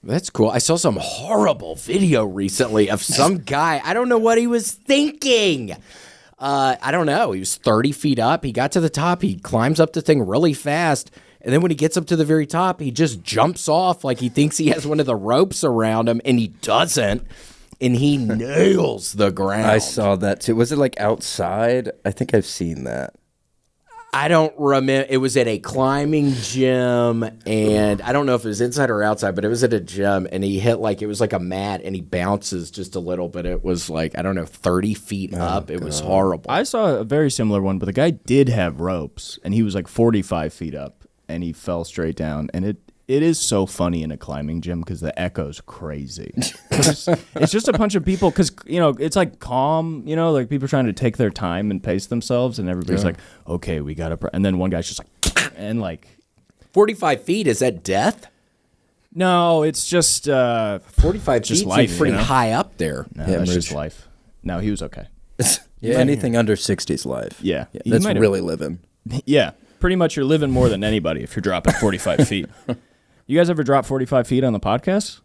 S3: That's cool. I saw some horrible video recently of some guy. I don't know what he was thinking. I don't know. He was 30 feet up. He got to the top. He climbs up the thing really fast. And then when he gets up to the very top, he just jumps off like he thinks he has one of the ropes around him, and he doesn't. And he nails the ground.
S1: I saw that too. Was it like outside? I think I've seen that.
S3: I don't remember. It was at a climbing gym, and I don't know if it was inside or outside, but it was at a gym, and he hit like, it was like a mat, and he bounces just a little, but it was like, I don't know, 30 feet up. It was horrible.
S4: I saw a very similar one, but the guy did have ropes, and he was like 45 feet up, and he fell straight down. And it is so funny in a climbing gym because the echo's crazy. It's just a bunch of people because, you know, it's like calm, you know, like people trying to take their time and pace themselves, and everybody's like, okay, we got to, and then one guy's just like, and like.
S3: 45 feet, is that death?
S4: No, it's just
S3: 45
S4: just
S3: feet
S4: life,
S3: is pretty
S4: you know?
S3: high up there.
S4: No,
S1: Yeah,
S4: that's
S1: Merge.
S4: just life. No, he was okay.
S1: Yeah, anything under 60's life.
S4: Yeah. He
S1: That's
S4: might have-
S1: really living.
S4: Yeah, pretty much you're living more than anybody if you're dropping 45 feet. You guys ever drop 45 feet on the podcast?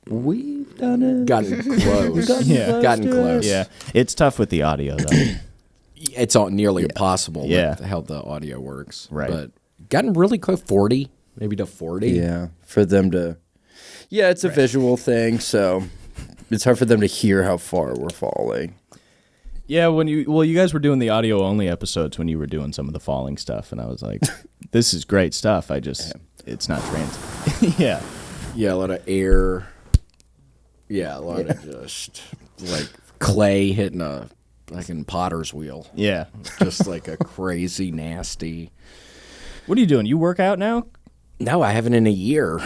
S1: We've done it.
S3: Gotten close.
S4: Yeah.
S3: Gotten close.
S4: Yeah, it's tough with the audio though.
S3: It's all nearly impossible
S4: Yeah.
S3: with how the audio works.
S4: Right.
S3: But gotten really close, 40, maybe to 40.
S1: Yeah, for them to. Yeah, it's a visual thing, so it's hard for them to hear how far we're falling.
S4: Yeah, you guys were doing the audio only episodes when you were doing some of the falling stuff, and I was like, this is great stuff. It's not trans. Yeah.
S3: Yeah, a lot of air. Yeah, a lot of just like clay hitting a fucking potter's wheel.
S4: Yeah.
S3: Just like a crazy, nasty.
S4: What are you doing? You work out now?
S3: No, I haven't in a year.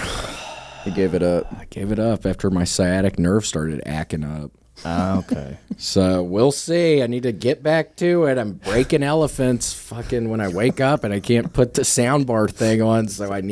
S1: He gave it up.
S3: I gave it up after my sciatic nerve started acting up.
S4: Okay.
S3: So we'll see. I need to get back to it. I'm breaking elephants fucking when I wake up, and I can't put the soundbar thing on, so I'm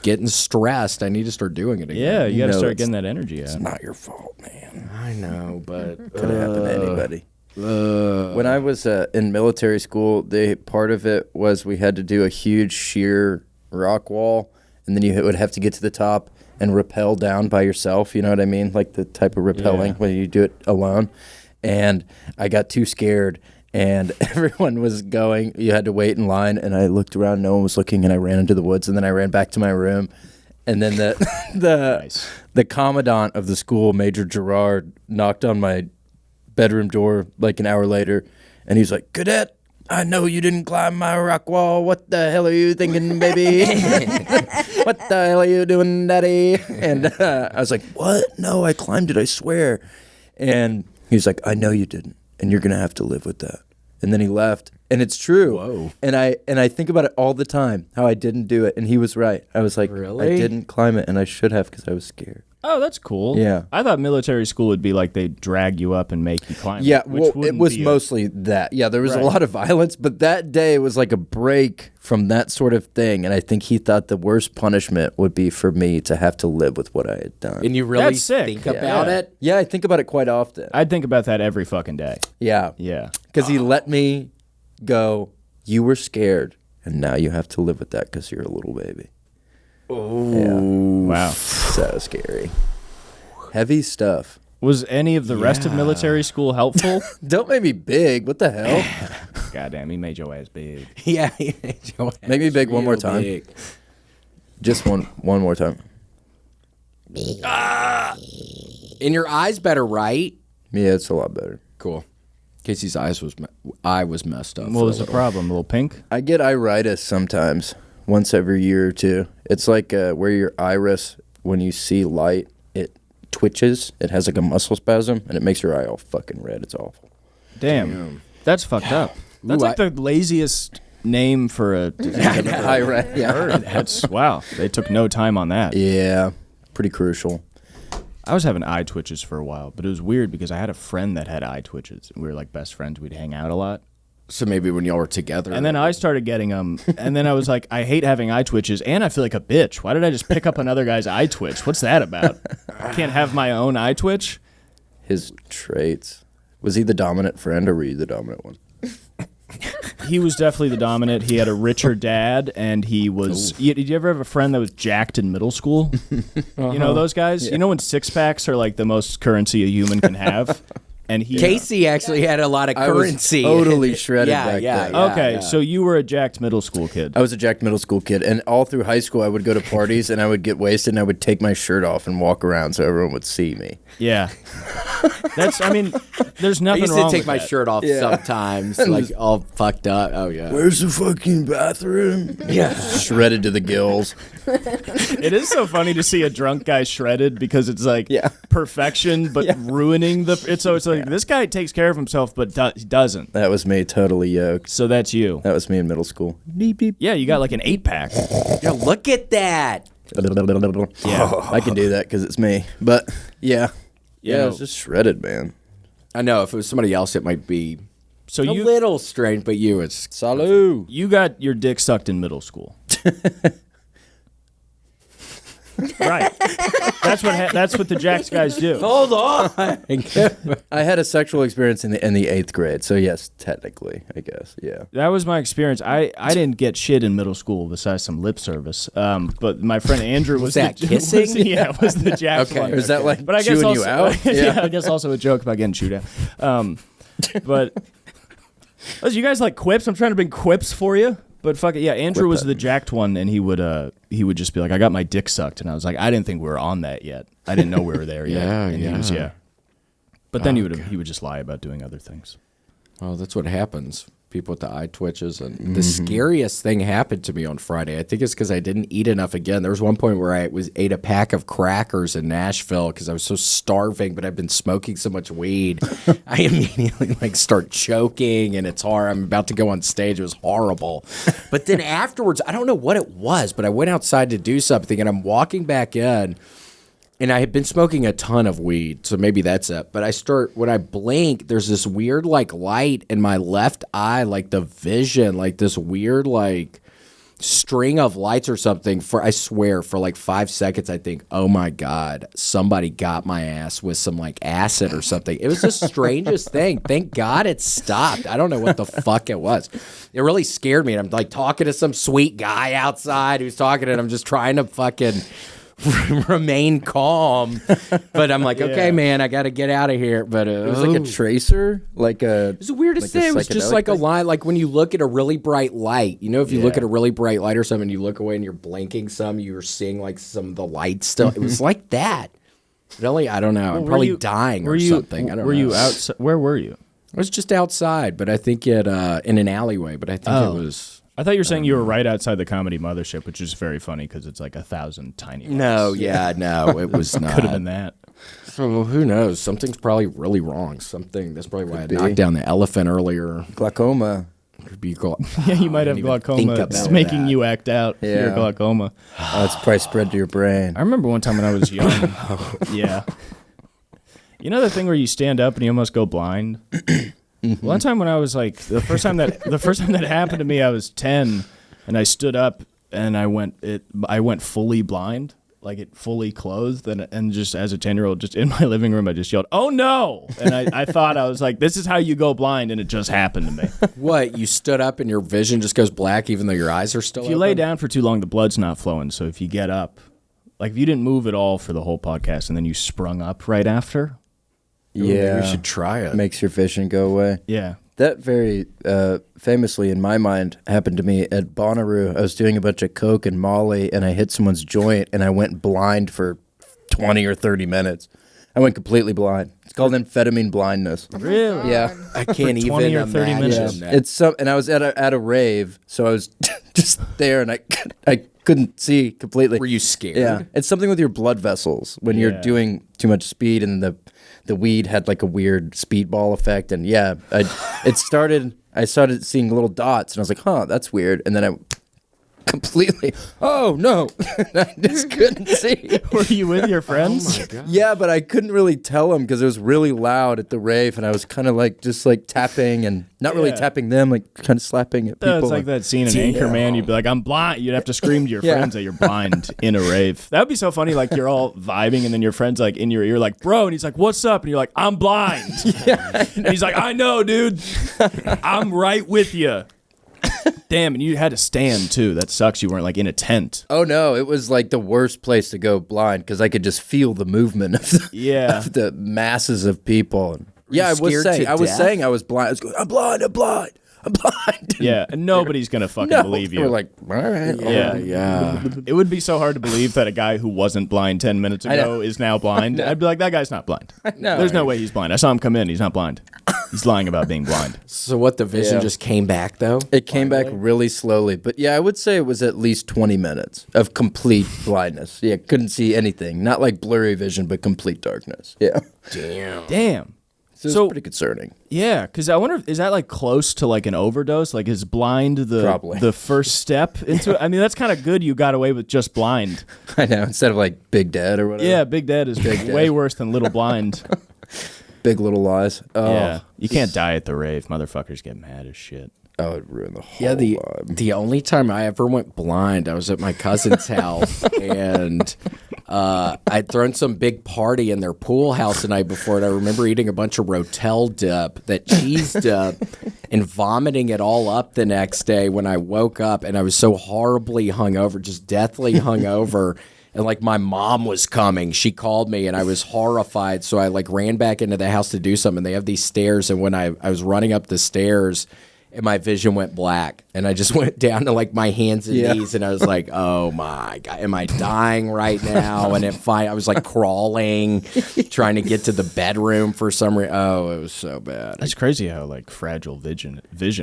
S3: getting stressed. I need to start doing it again.
S4: Yeah, you got to
S1: know
S4: start
S1: it's-
S4: getting that energy out.
S1: It's not your fault, man.
S3: I know, but
S1: Could have happened to anybody. When I was in military school, part of it was we had to do a huge sheer rock wall, and then you would have to get to the top and rappel down by yourself. You know what I mean? Like the type of rappelling when you do it alone. And I got too scared, and everyone was going. You had to wait in line, and I looked around. No one was looking, and I ran into the woods, and then I ran back to my room. And then the commandant of the school, Major Gerard, knocked on my bedroom door like an hour later, and he's like, "Cadet, I know you didn't climb my rock wall. What the hell are you thinking, baby? What the hell are you doing, daddy?" And I was like, "What? No, I climbed it, I swear." And he's like, "I know you didn't, and you're going to have to live with that." And then he left. And it's true.
S3: Whoa.
S1: And I think about it all the time, how I didn't do it. And he was right. I was like,
S3: Really?
S1: I didn't climb it, and I should have because I was scared.
S4: Oh, that's cool.
S1: Yeah.
S4: I thought military school would be like they drag you up and make you climb.
S1: Yeah,
S4: which
S1: well, it
S4: wouldn't
S1: was
S4: be
S1: mostly that. Yeah, there was a
S4: Right.
S1: lot of violence, but that day was like a break from that sort of thing. And I think he thought the worst punishment would be for me to have to live with what I had done.
S3: And you really
S4: That's sick.
S3: think
S4: Yeah.
S3: about it?
S1: Yeah, I think about it quite often.
S4: I'd think about that every fucking day.
S1: Yeah.
S4: Yeah.
S1: Because he let me go, you were scared, and now you have to live with that because you're a little baby.
S4: Wow.
S1: So scary. Heavy stuff.
S4: Was any of the rest of military school helpful?
S1: Don't make me big. What the hell?
S4: Goddamn, he made your ass big.
S3: Yeah.
S1: Make me big one more time.
S3: Big.
S1: Just one more time.
S3: And your eyes better, right?
S1: Yeah, it's a lot better.
S3: Cool. Casey's eye was messed up.
S4: What was the problem? A little pink?
S1: I get iritis sometimes, once every year or two. It's like where your iris, when you see light, it twitches. It has like a muscle spasm, and it makes your eye all fucking red. It's awful.
S4: Damn. That's fucked up. That's
S3: Ooh,
S4: like the laziest name for a disease I've ever
S1: Iris, yeah.
S4: heard. That's, wow. They took no time on that.
S1: Yeah, pretty crucial.
S4: I was having eye twitches for a while, but it was weird because I had a friend that had eye twitches. We were like best friends. We'd hang out a lot.
S3: So maybe when y'all were together.
S4: And then I started getting them. And then I was like, I hate having eye twitches, and I feel like a bitch. Why did I just pick up another guy's eye twitch? What's that about? I can't have my own eye twitch?
S1: His traits. Was he the dominant friend, or were you the dominant one?
S4: He was definitely the dominant. He had a richer dad, and he was... Did you ever have a friend that was jacked in middle school? You know those guys? You know when six-packs are like the most currency a human can have? And he...
S3: Casey actually had a lot of currency.
S1: I was totally shredded back then.
S4: Okay, so you were a jacked middle school kid.
S1: I was a jacked middle school kid, and all through high school I would go to parties and I would get wasted and I would take my shirt off and walk around so everyone would see me.
S4: Yeah. That's, I mean, there's
S3: I
S4: nothing
S3: used
S4: wrong
S3: to take
S4: with
S3: my
S4: that.
S3: shirt off sometimes, like all fucked up. Oh, yeah.
S1: Where's the fucking bathroom? Yeah. Shredded to the gills.
S4: It is so funny to see a drunk guy shredded because it's like perfection, but ruining the. It's like this guy takes care of himself, but he doesn't.
S1: That was me, totally yoked.
S4: So that's you.
S1: That was me in middle school. Beep, beep.
S4: Yeah, you got like an 8-pack.
S3: Yeah, look at that.
S1: Yeah. I can do that because it's me. But yeah.
S4: You
S1: Yeah,
S4: know,
S1: it's just shredded, man.
S3: I know if it was somebody else, it might be
S4: so
S3: a little strange, but you, it's
S1: Salud.
S4: you got your dick sucked in middle school. Right. That's what the Jacks guys do.
S3: Hold on.
S1: I had a sexual experience in the 8th grade, so yes, technically, I guess. Yeah.
S4: That was my experience. I didn't get shit in middle school besides some lip service. But my friend Andrew was
S3: that
S4: the,
S3: kissing?
S4: was the Jacks one.
S1: Or is that like
S4: But I guess
S1: chewing
S4: also,
S1: you out?
S4: yeah, I guess also a joke about getting chewed out. But you guys like quips? I'm trying to bring quips for you. But fuck it, yeah. Andrew was the jacked one, and he would just be like, "I got my dick sucked," and I was like, "I didn't think we were on that yet. I didn't know we were there yet."
S3: Yeah,
S4: and
S3: yeah.
S4: He was, But then he would just lie about doing other things.
S3: Well, that's what happens. People with the eye twitches. And the scariest thing happened to me on Friday. I think it's because I didn't eat enough again. There was one point where I ate a pack of crackers in Nashville because I was so starving, but I've been smoking so much weed. I immediately start choking, and it's hard. I'm about to go on stage. It was horrible. But then afterwards, I don't know what it was, but I went outside to do something, and I'm walking back in. And I had been smoking a ton of weed, so maybe that's it. But when I blink, there's this weird, light in my left eye, the vision, this weird, string of lights or something. I swear, for 5 seconds, I think, oh my God, somebody got my ass with some, acid or something. It was the strangest thing. Thank God it stopped. I don't know what the fuck it was. It really scared me. And I'm, talking to some sweet guy outside who's talking, and I'm just trying to fucking remain calm, but I'm like, okay, man, I got to get out of here. But
S1: It was like a tracer,
S3: it was the weirdest thing. It was just like a line, like when you look at a really bright light. You know, if you look at a really bright light or something, and you look away and you're blinking some, you're seeing some of the lights still. It was like that. Really, I don't know. I'm probably dying or something. I don't know.
S4: Were you outside? Where were you?
S3: I was just outside, but I think in an alleyway. But I think it was.
S4: I thought you were saying you were right outside the Comedy Mothership, which is very funny because it's 1,000 tiny ones.
S3: No, no, it was not.
S4: Could have been that.
S3: So who knows? Something's probably really wrong. That's probably why I knocked down the elephant earlier.
S1: Glaucoma.
S4: Yeah, you might have glaucoma. It's making you act out your glaucoma.
S1: Oh, it's probably spread to your brain.
S4: I remember one time when I was young. Yeah. You know the thing where you stand up and you almost go blind? One time when I was like, the first time that happened to me, I was 10, and I stood up and I went fully blind. Like it fully closed, and just as a 10-year-old, just in my living room, I just yelled, "Oh no!" And I thought, I was like, this is how you go blind, and it just happened to me.
S3: What, you stood up and your vision just goes black even though your eyes are still
S4: If you lay down for too long, the blood's not flowing, so if you get up, like if you didn't move at all for the whole podcast and then you sprung up right after.
S1: Yeah.
S3: We should try it.
S1: Makes your vision go away.
S4: Yeah.
S1: That very famously, in my mind, happened to me at Bonnaroo. I was doing a bunch of coke and Molly, and I hit someone's joint, and I went blind for 20 or 30 minutes. I went completely blind. It's called amphetamine blindness.
S4: Really?
S1: Yeah.
S3: I can't even
S4: 20 or 30
S3: imagine
S4: minutes.
S3: that.
S1: It's and I was at a rave, so I was just there, and I couldn't see completely.
S3: Were you scared?
S1: Yeah. It's something with your blood vessels when you're doing too much speed, and the weed had like a weird speedball effect, and I started seeing little dots, and I was like, huh, that's weird, and then I completely, oh no, I just couldn't see.
S4: Were you with your friends?
S3: Oh my God.
S1: Yeah, but I couldn't really tell them because it was really loud at the rave, and I was kind of like just like tapping and not really tapping them, like kind of slapping at people.
S4: It's like that scene in Anchorman. You'd be like, "I'm blind." You'd have to scream to your friends that you're blind in a rave. That would be so funny. Like you're all vibing, and then your friend's like in your ear, like, "Bro," and he's like, "What's up?" And you're like, "I'm blind." And he's like, "I know, dude. I'm right with you." Damn, and you had to stand too. That sucks. You weren't like in a tent.
S1: Oh no, it was like the worst place to go blind because I could just feel the movement of the masses of people. Yeah, I was saying I was blind. I was going, I'm blind.
S4: Yeah, and nobody's gonna fucking believe you.
S1: We're like, all right.
S3: Yeah.
S4: It would be so hard to believe that a guy who wasn't blind 10 minutes ago is now blind. I'd be like, that guy's not blind. There's no way he's blind. I saw him come in. He's not blind. He's lying about being blind.
S3: So what, the vision just came back though?
S1: It came back really slowly. But yeah, I would say it was at least 20 minutes of complete blindness. Yeah, couldn't see anything. Not like blurry vision, but complete darkness. Yeah.
S4: Damn.
S1: So it's pretty concerning.
S4: Yeah, because I wonder, is that like close to like an overdose? Like is blind the first step into it? I mean, that's kind of good you got away with just blind.
S1: I know, instead of like Big Dead or whatever.
S4: Yeah, Big Dead is way worse than Little Blind.
S1: Big Little Lies. Oh.
S4: Yeah, you can't die at the rave. Motherfuckers get mad as shit.
S1: Oh, it'd ruin the whole vibe.
S3: The only time I ever went blind, I was at my cousin's house, and I'd thrown some big party in their pool house the night before, and I remember eating a bunch of Rotel dip, that cheese dip, and vomiting it all up the next day when I woke up, and I was so horribly hungover, just deathly hungover. And like my mom was coming, she called me, and I was horrified. So I like ran back into the house to do something. They have these stairs, and when I was running up the stairs, and my vision went black, and I just went down to like my hands and knees, and I was like, "Oh my God, am I dying right now?" And I was like crawling, trying to get to the bedroom for some reason. Oh, it was so bad.
S4: It's crazy how like fragile vision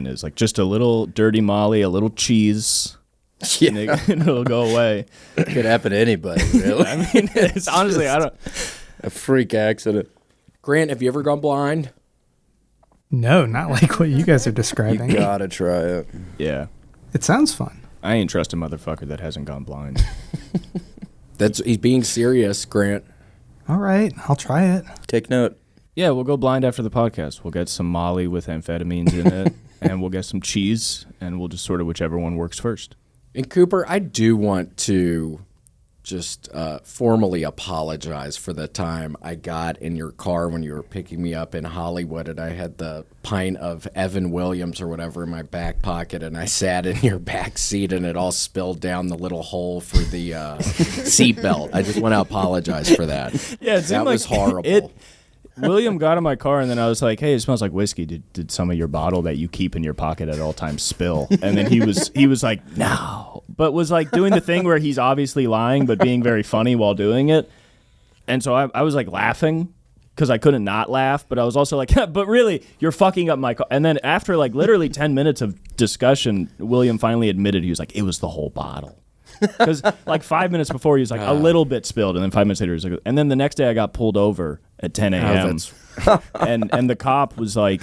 S4: is. Like just a little dirty Molly, a little cheese.
S1: Yeah.
S4: And it'll go away.
S1: It could happen to anybody, really.
S4: I mean, it's honestly, a
S1: freak accident.
S3: Grant, have you ever gone blind?
S5: No, not like what you guys are describing.
S1: You gotta try it.
S4: Yeah.
S5: It sounds fun.
S4: I ain't trust a motherfucker that hasn't gone blind.
S3: He's being serious, Grant.
S5: All right, I'll try it.
S1: Take note.
S4: Yeah, we'll go blind after the podcast. We'll get some Molly with amphetamines in it, and we'll get some cheese, and we'll just sort of whichever one works first.
S3: And Cooper, I do want to just formally apologize for the time I got in your car when you were picking me up in Hollywood, and I had the pint of Evan Williams or whatever in my back pocket, and I sat in your back seat, and it all spilled down the little hole for the seatbelt. I just want to apologize for that.
S4: Yeah,
S3: that was horrible.
S4: William got in my car, and then I was like, "Hey, it smells like whiskey. Did some of your bottle that you keep in your pocket at all times spill?" And then he was like, "No," but was like doing the thing where he's obviously lying, but being very funny while doing it. And so I was like laughing because I couldn't not laugh, but I was also like, "But really, you're fucking up my car." And then after like literally 10 minutes of discussion, William finally admitted he was like, "It was the whole bottle." Because like 5 minutes before he was like a little bit spilled, and then 5 minutes later he was like, and then the next day I got pulled over at 10 a.m. And the cop was like,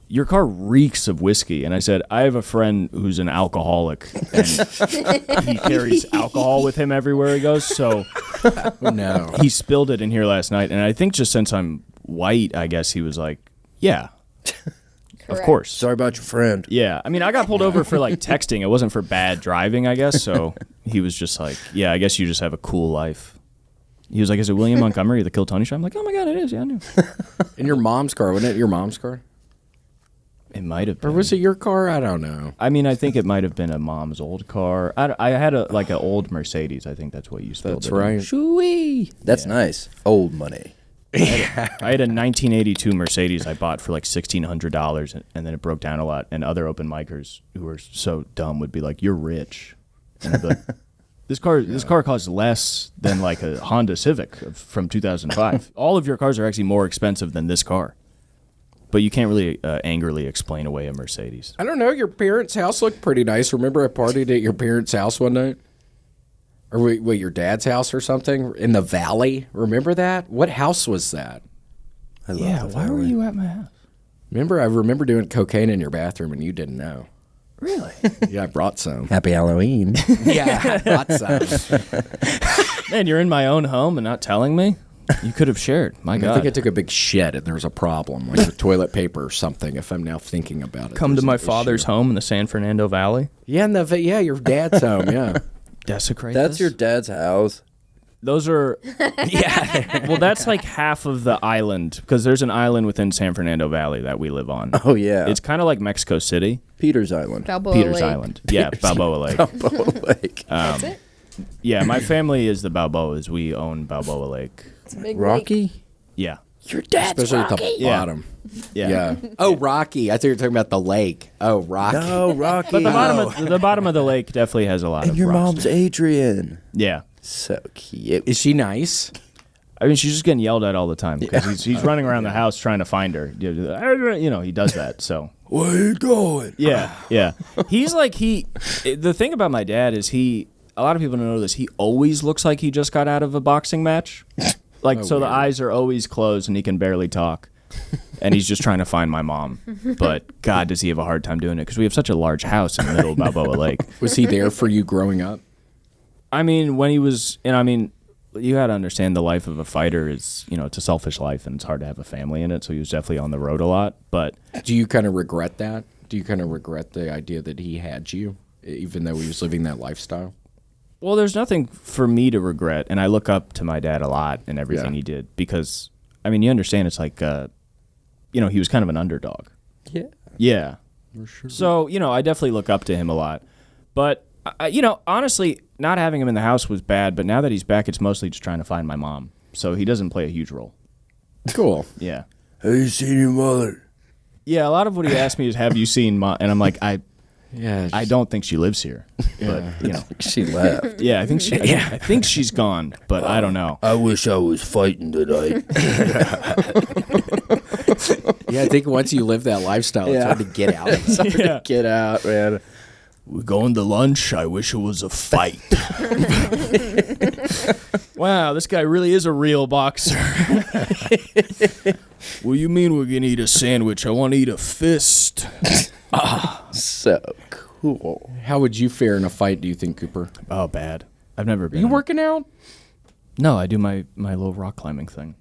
S4: your car reeks of whiskey. And I said, I have a friend who's an alcoholic, and he carries alcohol with him everywhere he goes. So
S3: No.
S4: he spilled it in here last night. And I think just since I'm white, I guess he was like, yeah, of course.
S1: Sorry about your friend.
S4: Yeah. I mean, I got pulled over for like texting. It wasn't for bad driving, I guess. So he was just like, yeah, I guess you just have a cool life. He was like, is it William Montgomery, the Kill Tony show? I'm like, oh my God, it is. Yeah, I knew.
S3: In your mom's car, wasn't it your mom's car?
S4: It might have been.
S3: Or was it your car? I don't know.
S4: I mean, I think it might have been a mom's old car. I had an old Mercedes. I think that's what you spilled.
S3: That's
S4: it in.
S3: right.
S1: Shoo-wee. That's nice. Old money.
S4: I had a 1982 Mercedes I bought for like $1,600, and then it broke down a lot. And other open micers who were so dumb would be like, "You're rich," and I'd be like, "This car costs less than like a Honda Civic from 2005. All of your cars are actually more expensive than this car." But you can't really angrily explain away a Mercedes.
S3: I don't know. Your parents' house looked pretty nice. Remember I partied at your parents' house one night? Or wait, your dad's house or something? In the valley? Remember that? What house was that?
S1: I love
S4: Why were you at my house?
S3: I remember doing cocaine in your bathroom and you didn't know.
S4: Really?
S3: Yeah, I brought some.
S1: Happy Halloween.
S3: Yeah, I brought some.
S4: Man, you're in my own home and not telling me? You could have shared. My
S3: I
S4: God.
S3: think I took a big shit and there's a problem, like with toilet paper or something, if I'm now thinking about it.
S4: Come to
S3: There's
S4: my
S3: an
S4: father's
S3: issue.
S4: home in the San Fernando Valley.
S3: Yeah, your dad's home, yeah.
S4: Desecrate
S1: That's
S4: this?
S1: your dad's house.
S4: Those are... Yeah. Well, that's like half of the island, because there's an island within San Fernando Valley that we live on.
S1: Oh, yeah.
S4: It's kind of like Mexico City.
S1: Peter's Island.
S2: Balboa
S4: Peters
S2: Lake.
S4: Island. Yeah, Balboa Lake.
S1: Balboa Lake.
S2: That's it.
S4: Yeah, my family is the Balboas. We own Balboa Lake.
S2: It's a big lake.
S1: Rocky?
S4: Yeah.
S1: Your dad's
S3: Especially at
S1: Rocky.
S3: the
S4: Yeah.
S3: bottom.
S4: Yeah.
S3: Yeah. Oh, Rocky. I thought you were talking about the lake. Oh, Rocky.
S1: No, Rocky.
S4: But the bottom of the lake definitely has a lot
S1: And
S4: of
S1: your
S4: rocks.
S1: mom's Adrian.
S4: Yeah.
S1: So cute.
S3: Is she nice?
S4: I mean, she's just getting yelled at all the time because he's running around the house trying to find her. You know, he does that. So
S1: Where are you going?
S4: yeah. He's like the thing about my dad is a lot of people don't know this. He always looks like he just got out of a boxing match. Like so, the eyes are always closed and he can barely talk. And he's just trying to find my mom. But God, does he have a hard time doing it because we have such a large house in the middle of Balboa Lake.
S3: Was he there for you growing up?
S4: I mean, when he was, and I mean, you got to understand the life of a fighter is, you know, it's a selfish life and it's hard to have a family in it. So he was definitely on the road a lot. But
S3: Do you kind of regret that? Do you kind of regret the idea that he had you, even though he was living that lifestyle?
S4: well, there's nothing for me to regret. And I look up to my dad a lot and everything
S3: Yeah.
S4: he did because, I mean, you understand it's like, you know, he was kind of an underdog.
S1: Yeah.
S4: Yeah. So, you know, I definitely look up to him a lot. But, you know, honestly, not having him in the house was bad. But now that he's back, it's mostly just trying to find my mom. So he doesn't play a huge role.
S3: Cool.
S4: Yeah.
S1: Have you seen your mother?
S4: Yeah, a lot of what he asked me is, have you seen Mom? And I'm like, I don't think she lives here. But, you know.
S1: She left.
S4: Yeah, I think I think she's gone, but I don't know.
S1: I wish I was fighting tonight.
S3: Yeah, I think once you live that lifestyle, it's hard to get out.
S1: It's hard to get out, man.
S4: We're going to lunch. I wish it was a fight. Wow, this guy really is a real boxer. What do you mean we're going to eat a sandwich? I want to eat a fist.
S1: So cool.
S3: How would you fare in a fight, do you think, Cooper?
S4: Oh, bad. I've never been.
S3: You working out?
S4: No, I do my little rock climbing thing.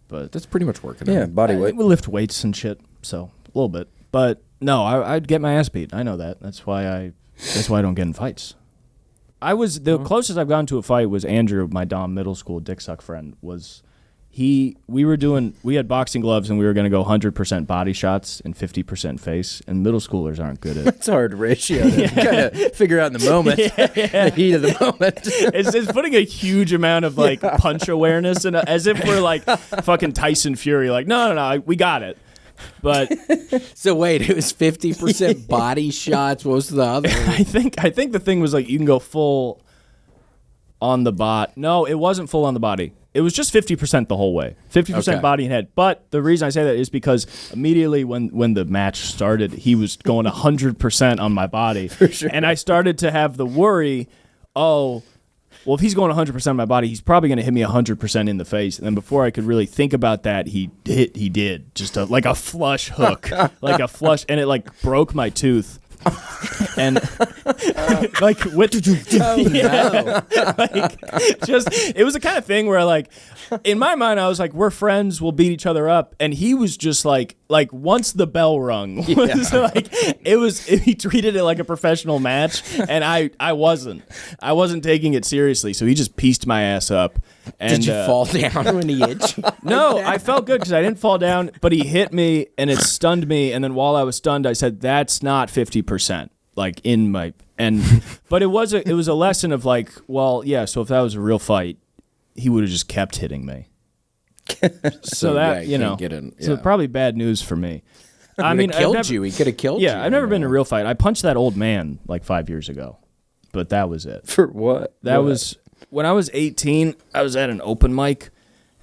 S4: But
S3: That's pretty much working
S1: Yeah,
S3: out.
S1: body weight.
S4: we lift weights and shit, so a little bit. But no, I'd get my ass beat. I know that. That's why I don't get in fights. I was the closest I've gotten to a fight was Andrew, my Dom middle school dick suck friend. We had boxing gloves and we were going to go 100% body shots and 50% face, and middle schoolers aren't good at
S1: It's a hard ratio to kind of figure out in the moment. The heat of the moment.
S4: it's putting a huge amount of like punch awareness and as if we're like fucking Tyson Fury, like no, we got it. But
S3: So wait, it was 50% body shots. What was the other?
S4: I think the thing was like you can go full on the bot. No, it wasn't full on the body. It was just 50% the whole way. 50%
S3: Okay.
S4: body and head. But the reason I say that is because immediately when the match started, he was going 100% on my body. For sure. And I started to have the worry, well, if he's going 100% of my body, he's probably going to hit me 100% in the face. And then before I could really think about that, he did just like a flush hook, like a flush, and it like broke my tooth. And like what like just it was the kind of thing where like in my mind I was like, we're friends, we'll beat each other up, and he was just like once the bell rung was like he treated it like a professional match, and I wasn't taking it seriously, so he just pieced my ass up. And,
S3: Did you fall down when he hit you?
S4: No, I felt good because I didn't fall down, but he hit me and it stunned me. And then while I was stunned, I said, "That's not 50%." Like in my but it was a lesson of like, well, yeah. So if that was a real fight, he would have just kept hitting me. So that so probably bad news for me. I mean,
S3: killed you. He could have killed you.
S4: Yeah, I've never been in a real fight. I punched that old man like 5 years ago, but that was it.
S1: For what?
S4: That was. When I was 18, I was at an open mic,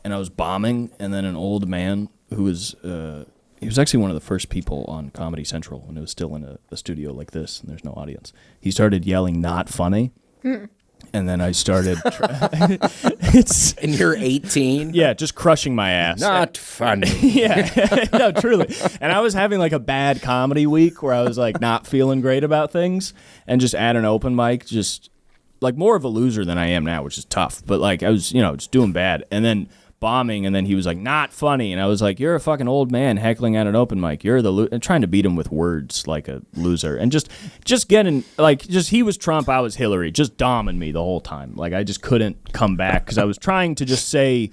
S4: and I was bombing, and then an old man who was, he was actually one of the first people on Comedy Central when it was still in a studio like this, and there's no audience. He started yelling, "Not funny," and then I started,
S3: and you're 18?
S4: Yeah, just crushing my ass.
S3: Not funny.
S4: Yeah, no, truly. And I was having like a bad comedy week where I was like not feeling great about things, and just at an open mic, just like more of a loser than I am now, which is tough. But like I was, just doing bad, and then bombing, and then he was like, "Not funny," and I was like, "You're a fucking old man heckling at an open mic. You're the and trying to beat him with words like a loser, and just getting like he was Trump, I was Hillary, just doming me the whole time. Like I just couldn't come back because I was trying to just say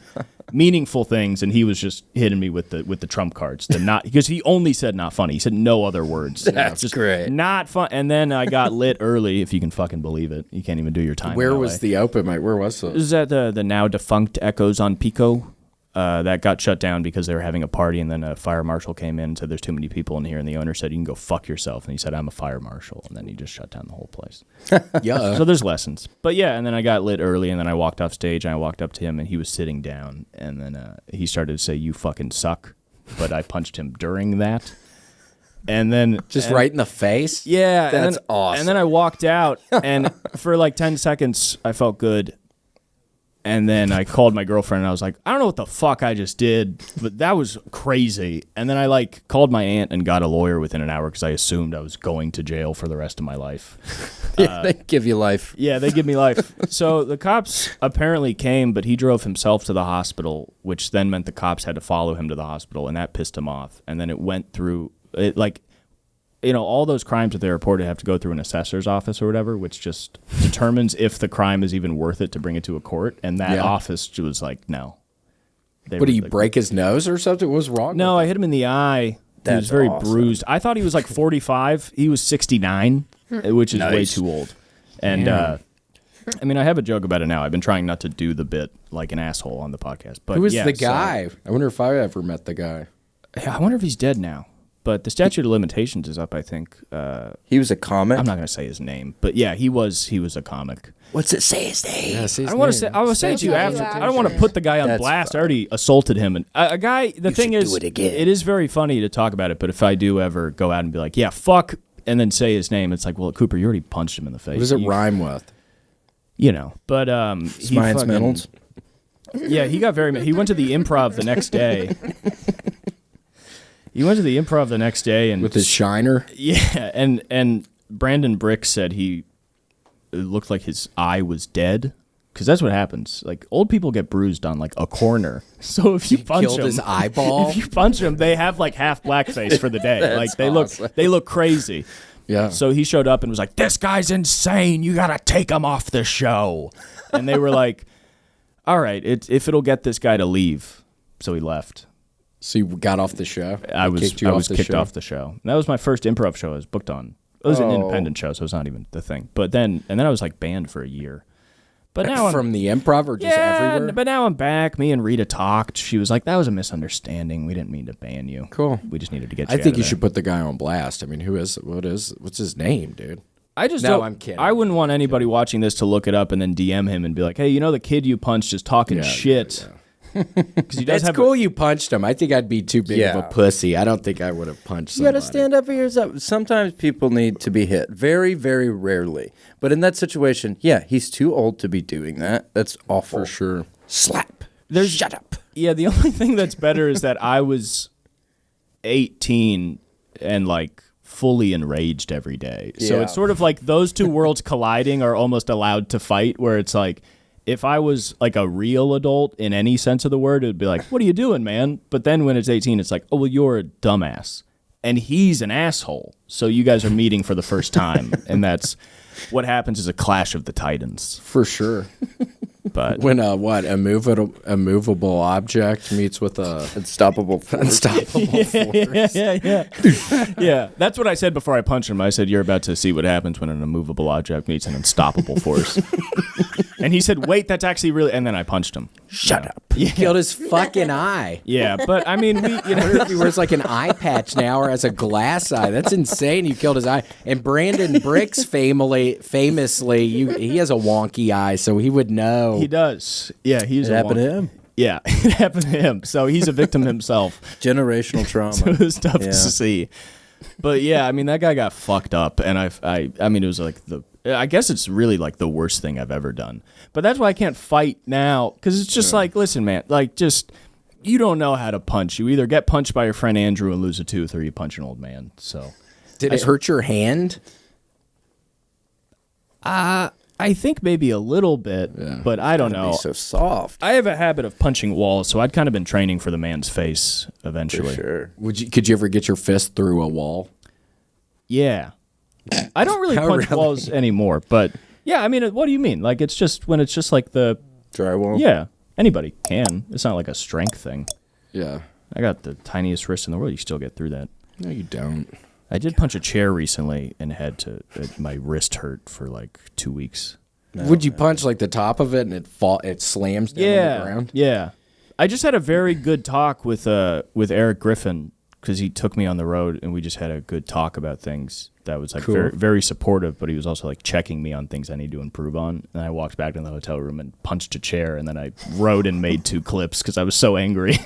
S4: meaningful things, and he was just hitting me with the Trump cards. Because he only said not funny. He said no other words.
S3: That's just great.
S4: Not fun. And then I got lit early, if you can fucking believe it. You can't even do your time.
S3: Where was the open mic? Where was it?
S4: This is at the now defunct Echoes on Pico. That got shut down because they were having a party, and then a fire marshal came in and said, "There's too many people in here," and the owner said, "You can go fuck yourself," and he said, "I'm a fire marshal," and then he just shut down the whole place.
S3: Yeah.
S4: So there's lessons. But yeah, and then I got lit early, and then I walked off stage, and I walked up to him, and he was sitting down, and then he started to say, "You fucking suck," but I punched him during that. And then
S3: right in the face?
S4: Yeah.
S3: That's awesome.
S4: And then I walked out, and for like 10 seconds, I felt good. And then I called my girlfriend, and I was like, "I don't know what the fuck I just did, but that was crazy." And then I like called my aunt and got a lawyer within an hour because I assumed I was going to jail for the rest of my life.
S3: Yeah, they give you life.
S4: Yeah, they give me life. So the cops apparently came, but he drove himself to the hospital, which then meant the cops had to follow him to the hospital, and that pissed him off. And then it went through it like, all those crimes that they reported have to go through an assessor's office or whatever, which just determines if the crime is even worth it to bring it to a court. And that office was like, no.
S3: What, did you break his nose or something? What was wrong?
S4: No, I hit him in the eye. He was very bruised. I thought he was like 45. He was 69, which is way too old. And I mean, I have a joke about it now. I've been trying not to do the bit like an asshole on the podcast. But
S3: who was the guy? I wonder if I ever met the guy.
S4: I wonder if he's dead now. But the statute of limitations is up, I think.
S1: He was a comic?
S4: I'm not going to say his name, but yeah, he was a comic.
S1: What's it say his name?
S3: Yeah,
S4: I don't want to say. I was saying to you after. I don't want to put the guy on blast. I already assaulted him, and a guy. The thing is, it is very funny to talk about it. But if I do ever go out and be like, "Yeah, fuck," and then say his name, it's like, well, Cooper, you already punched him in the face.
S3: What does it rhyme with?
S4: But
S1: Smine's Mentals?
S4: Yeah, he got very. He went to the Improv the next day. He went to the Improv the next day and
S3: with his shiner.
S4: Yeah, and Brandon Brick said it looked like his eye was dead because that's what happens. Like old people get bruised on like a corner. So if you punch
S3: killed
S4: him,
S3: his eyeball.
S4: If you punch him, they have like half blackface for the day. Like they look crazy.
S3: Yeah.
S4: So he showed up and was like, "This guy's insane. You gotta take him off the show." And they were like, "All right, if it'll get this guy to leave." So he left.
S3: So you got off the show?
S4: I was kicked off the show. And that was my first improv show I was booked on. It was an independent show, so it's not even the thing. But then I was like banned for a year. But now
S3: from the Improv or just everywhere?
S4: But now I'm back. Me and Rita talked. She was like, "That was a misunderstanding. We didn't mean to ban you.
S3: Cool.
S4: We just needed to get you
S3: I think
S4: out
S3: you
S4: of there."
S3: should put the guy on blast. I mean, what's his name, dude?
S4: I'm
S3: kidding.
S4: I wouldn't want anybody watching this to look it up and then DM him and be like, "Hey, the kid you punched is talking shit."
S3: Yeah.
S4: Because he does
S3: That's
S4: have
S3: cool you punched him. I think I'd be too big of
S1: Yeah.
S3: a pussy. I don't think I would have punched
S1: You
S3: somebody.
S1: got to stand up for yourself. Sometimes people need to be hit. Very, very rarely. But in that situation, yeah, he's too old to be doing that. That's awful.
S3: For sure.
S1: Slap. Shut up.
S4: Yeah, the only thing that's better is that I was 18 and like fully enraged every day. So
S1: Yeah.
S4: it's sort of like those two worlds colliding are almost allowed to fight, where it's like if I was like a real adult in any sense of the word, it'd be like, what are you doing, man? But then when it's 18, it's like, oh, well, you're a dumbass. And he's an asshole. So you guys are meeting for the first time. And that's what happens is a clash of the titans.
S3: For sure.
S4: But
S3: When a movable object meets with a
S1: Unstoppable force.
S3: unstoppable force.
S4: yeah, that's what I said before I punched him. I said, you're about to see what happens when an immovable object meets an unstoppable force. And he said, wait, that's actually really... And then I punched him.
S1: Shut up.
S3: He killed his fucking eye.
S4: Yeah, but I mean,
S3: I wonder if he wears like an eye patch now or has a glass eye. That's insane. You killed his eye. And Brandon Bricks famously, he has a wonky eye, so he would know.
S4: he does. Yeah, he's
S1: It happened to him.
S4: Yeah, it happened to him. So he's a victim himself.
S1: Generational trauma.
S4: So it was tough
S1: Yeah.
S4: to see. But yeah, I mean, that guy got fucked up, and I mean, it was like I guess it's really like the worst thing I've ever done. But that's why I can't fight now, because it's just like, listen, man, like just you don't know how to punch. You either get punched by your friend Andrew and lose a tooth, or you punch an old man. So
S3: Did it hurt your hand?
S4: I think maybe a little bit, but I don't know.
S1: He's so soft.
S4: I have a habit of punching walls, so I'd kind of been training for the man's face eventually.
S1: Sure.
S3: Could you ever get your fist through a wall?
S4: Yeah. I don't really
S3: Oh,
S4: punch
S3: really?
S4: walls anymore, but yeah, I mean, what do you mean? Like, it's just when it's just like the,
S1: Drywall.
S4: yeah, anybody can. It's not like a strength thing.
S3: Yeah.
S4: I got the tiniest wrist in the world. You still get through that.
S3: No, you don't.
S4: I did punch a chair recently and had to, my wrist hurt for like 2 weeks.
S3: Would you punch like the top of it and it slams down on the ground?
S4: Yeah. I just had a very good talk with Eric Griffin because he took me on the road and we just had a good talk about things that was like
S3: Cool.
S4: very, very supportive, but he was also like checking me on things I need to improve on. And I walked back to the hotel room and punched a chair, and then I wrote and made 2 clips because I was so angry.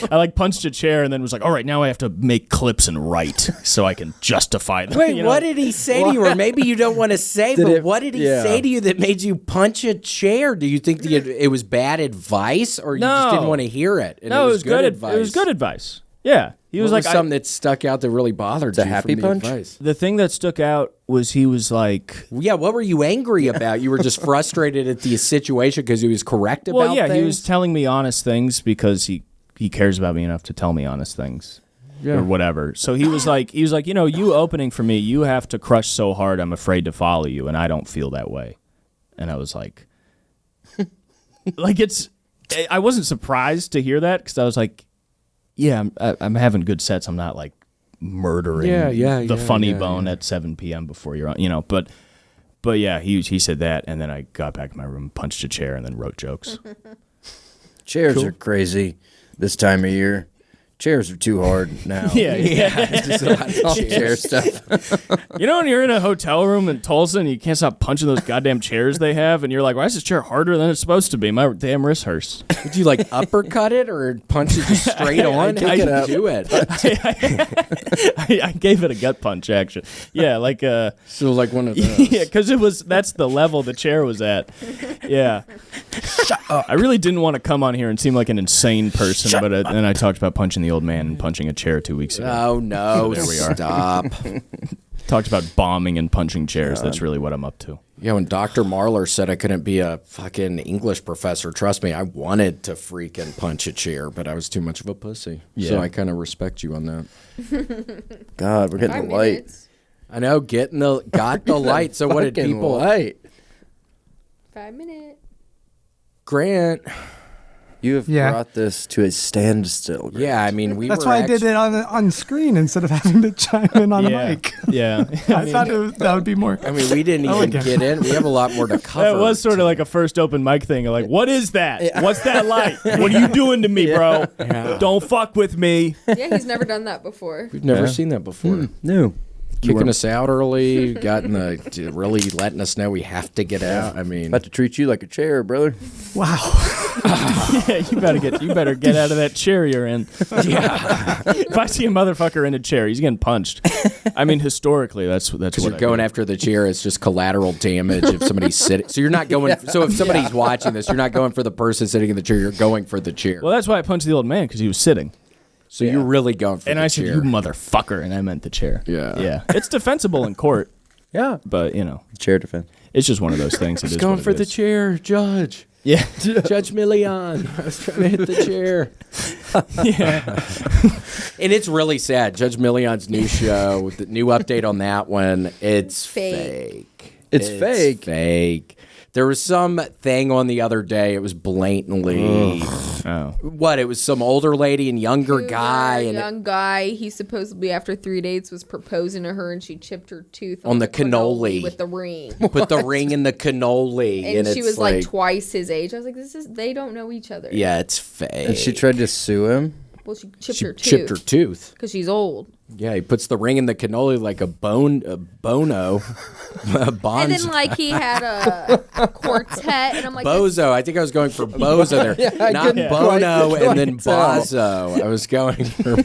S4: I like punched a chair and then was like, all right, now I have to make clips and write so I can justify them.
S3: Wait,
S4: you know?
S3: what did he say to you? Or maybe you don't want to say, but what did he say to you that made you punch a chair? Do you think it was bad advice, or you just didn't want to hear it? And
S4: No, it was good
S3: advice.
S4: It was good advice. Yeah. He was
S3: What
S4: like,
S3: was something that stuck out that really bothered
S1: The
S3: you
S1: happy
S3: from the
S1: punch?
S3: advice?
S4: the thing that stuck out was he was like,
S3: Yeah, what were you angry about? You were just frustrated at the situation because he was correct about
S4: well, yeah,
S3: things?
S4: he was telling me honest things because he cares about me enough to tell me honest things. Or whatever. So he was like, you know, you opening for me, you have to crush so hard, I'm afraid to follow you, and I don't feel that way. And I was like, I wasn't surprised to hear that because I was like, yeah, I'm having good sets. I'm not like murdering the funny bone at 7 p.m. before you're on, you know. But yeah, he said that, and then I got back in my room, punched a chair, and then wrote jokes.
S1: Chairs are crazy this time of year. Chairs are too hard now.
S3: It's just a lot of
S1: All
S3: chairs.
S1: chair stuff.
S4: You know when you're in a hotel room in Tulsa and you can't stop punching those goddamn chairs they have, and you're like, why is this chair harder than it's supposed to be? My damn wrist hurts.
S3: Did you like uppercut it or punch it just straight on? How did you do it?
S4: I gave it a gut punch, actually. Yeah, like
S3: So like one of those.
S4: yeah, because that's the level the chair was at. Yeah. I really didn't want to come on here and seem like an insane person, but then I talked about punching the old man and punching a chair 2 weeks ago.
S3: Oh no!
S4: There we are.
S3: Stop.
S4: Talked about bombing and punching chairs. That's really what I'm up to.
S3: Yeah, when Dr. Marler said I couldn't be a fucking English professor, trust me, I wanted to freaking punch a chair, but I was too much of a pussy. So
S4: Yeah.
S3: I kind of respect you on that.
S1: God, we're getting
S2: 5
S1: the light.
S2: minutes.
S3: I know, got the light. So what did
S1: Fucking
S3: people?
S1: light.
S2: 5 minutes.
S3: Grant.
S1: You have
S5: Yeah.
S1: brought this to a standstill. Grant.
S3: Yeah, I mean, we
S5: That's
S3: were
S5: why I did it on screen instead of having to chime in on a mic.
S4: Yeah.
S5: I thought that would be more.
S3: I mean, we didn't even
S5: okay.
S3: get in. We have a lot more to cover.
S4: That was sort of like a first open mic thing. Like, what is that? What's that light? What are you doing to me, bro? Don't fuck with me.
S2: Yeah, he's never done that before.
S3: We've never seen that before.
S1: No.
S3: Kicking us out early, really letting us know we have to get out. I mean,
S1: About to treat you like a chair, brother.
S5: Wow.
S4: Yeah, you better get out of that chair you're in.
S3: Yeah.
S4: If I see a motherfucker in a chair, he's getting punched. I mean, historically, that's what
S3: Because you're going after the chair, it's just collateral damage if somebody's sitting. So you're not going. So if somebody's watching this, you're not going for the person sitting in the chair. You're going for the chair.
S4: Well, that's why I punched the old man, because he was sitting.
S3: So you're really going for
S4: And
S3: the
S4: I
S3: chair.
S4: said, "You motherfucker," and I meant the chair.
S3: Yeah.
S4: Yeah. It's defensible in court,
S1: Yeah.
S4: but
S1: Chair defense.
S4: it's just one of those things. It is
S3: going
S4: what it
S3: for the
S4: is.
S3: chair, Judge.
S4: Yeah.
S3: Judge Million. I was trying to hit the chair.
S4: Yeah.
S3: And it's really sad. Judge Million's new show, with the new update on that one, it's fake.
S1: It's fake?
S3: Fake. There was some thing on the other day. It was blatantly.
S4: Oh.
S3: What? It was some older lady and younger guy. And
S2: young guy. He supposedly, after 3 dates, was proposing to her, and she chipped her tooth
S3: On the cannoli.
S2: with the ring.
S3: put the ring in the cannoli.
S2: And she
S3: it's
S2: was like twice his age. I was like, they don't know each other.
S3: Yeah, it's fake.
S1: And she tried to sue him.
S2: Well, she chipped
S3: She
S2: her tooth.
S3: chipped her tooth.
S2: Because she's old.
S3: Yeah, he puts the ring in the cannoli like a bono, a bonzo.
S2: And then, like, he had a quartet. And I'm like,
S3: Bozo. I think I was going for Bozo there.
S1: I
S3: Not
S1: couldn't
S3: Bono
S1: quite
S3: and then
S1: tell.
S3: Bozo. I was going for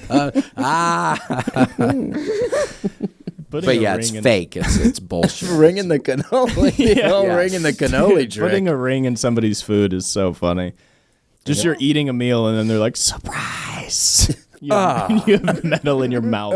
S3: But yeah, it's fake. It's bullshit.
S1: Ring in the cannoli.
S3: Yeah.
S1: Ring in the cannoli trick.
S4: Putting a ring in somebody's food is so funny. Just you're eating a meal and then they're like, surprise. You have metal in your mouth.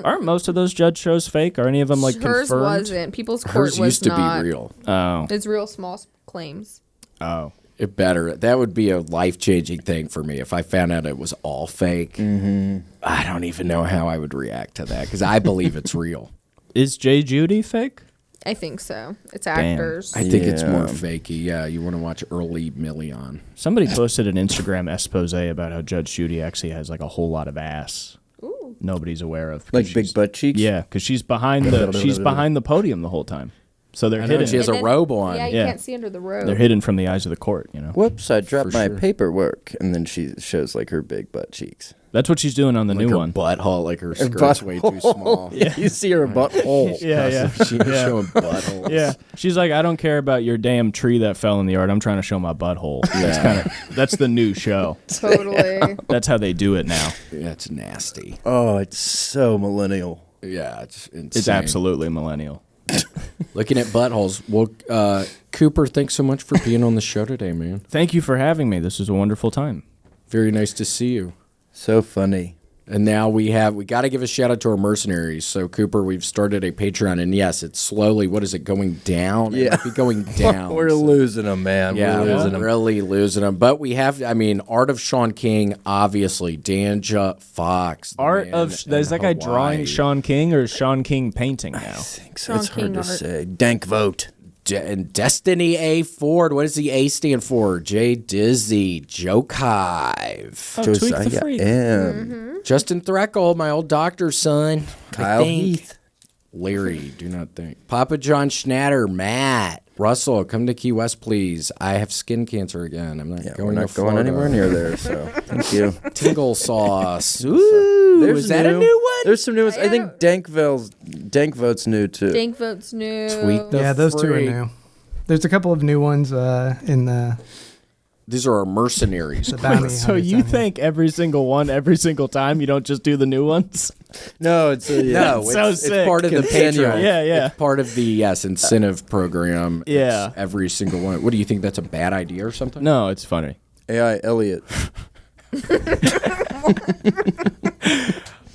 S4: Aren't most of those judge shows fake? Are any of them like
S2: hers
S4: confirmed?
S2: wasn't. People's court
S3: Hers
S2: was
S3: used to
S2: not.
S3: be real.
S4: Oh.
S2: It's real small claims.
S4: Oh.
S3: It better. That would be a life-changing thing for me if I found out it was all fake. Mm-hmm. I don't even know how I would react to that because I believe it's real.
S4: Is J. Judy fake?
S2: I think so. It's actors.
S3: I think it's
S1: Yeah.
S3: more fakey. Yeah, you want to watch early Million.
S4: Somebody posted an Instagram expose about how Judge Judy actually has like a whole lot of ass.
S2: Ooh.
S4: Nobody's aware of.
S1: Like
S4: because
S1: big
S4: she's-
S1: butt cheeks?
S4: Yeah, because she's behind the podium the whole time. So they're hidden.
S3: She has
S2: And
S3: a
S2: then-
S3: robe on.
S2: Yeah, you
S4: Yeah.
S2: can't see under the robe.
S4: They're hidden from the eyes of the court, you know.
S1: Whoops, I dropped
S3: For
S1: my
S3: sure.
S1: paperwork. And then she shows like her big butt cheeks.
S4: That's what she's doing on the
S3: Like
S4: new
S3: her
S4: one.
S3: butthole, like her skirt's way too small.
S1: Yeah, you see her butthole.
S4: Yeah, yeah.
S3: She's showing buttholes.
S4: Yeah, she's like, I don't care about your damn tree that fell in the yard. I'm trying to show my butthole. That's the new show.
S2: Totally.
S4: That's how they do it now.
S3: That's nasty.
S1: Oh, it's so millennial.
S3: Yeah, it's insane.
S4: It's absolutely millennial.
S3: Looking at buttholes. Well, Cooper, thanks so much for being on the show today, man.
S4: Thank you for having me. This is a wonderful time.
S3: Very nice to see you.
S1: So funny.
S3: And now we got to give a shout out to our mercenaries. So Cooper, we've started a Patreon, and yes, it's slowly. What is it going down?
S1: Yeah.
S3: It might be going down.
S1: We're losing them, man.
S3: Yeah,
S1: We're losing them.
S3: really losing them. But we have, I mean, Art of Sean King, obviously. Danja Fox. the
S4: Art
S3: man
S4: of
S3: in
S4: is that guy drawing
S3: Hawaii.
S4: Sean King or is Sean King painting now?
S1: I think so.
S2: Sean
S1: It's hard
S2: King
S1: to
S2: art.
S1: say. Dank vote.
S3: And Destiny A. Ford. What does the A stand for? J. Dizzy. Joke Hive.
S4: Oh, Tweak the
S1: Josiah
S4: Freak.
S1: M.
S3: Justin Threckle, my old doctor's son. I
S1: Kyle
S3: think.
S1: Heath.
S3: Larry, do not think. Papa John Schnatter, Matt. Russell, come to Key West, please. I have skin cancer again. I'm not
S1: Yeah,
S3: going
S1: we're
S3: to
S1: not going
S3: Florida.
S1: anywhere near there, so thank you.
S3: Tingle sauce. Ooh, is that a new one?
S1: There's some new ones. I think Dank Vote's new too.
S2: Dank Vote's new.
S3: Tweak the
S5: Yeah, those two are
S3: freak.
S5: new. There's a couple of new ones in the
S3: These are our mercenaries.
S5: bounty.
S4: So
S5: hunters
S4: you
S5: on here.
S4: think every single one, every single time, you don't just do the new ones?
S1: No, it's
S3: No,
S4: That's so
S3: it's
S4: sick.
S3: part of the
S1: Continual.
S3: Patreon.
S4: Yeah, yeah.
S3: It's part of the incentive program. It's
S4: Yeah.
S3: every single one. What do you think? That's a bad idea or something?
S4: No, it's funny.
S1: AI Elliot.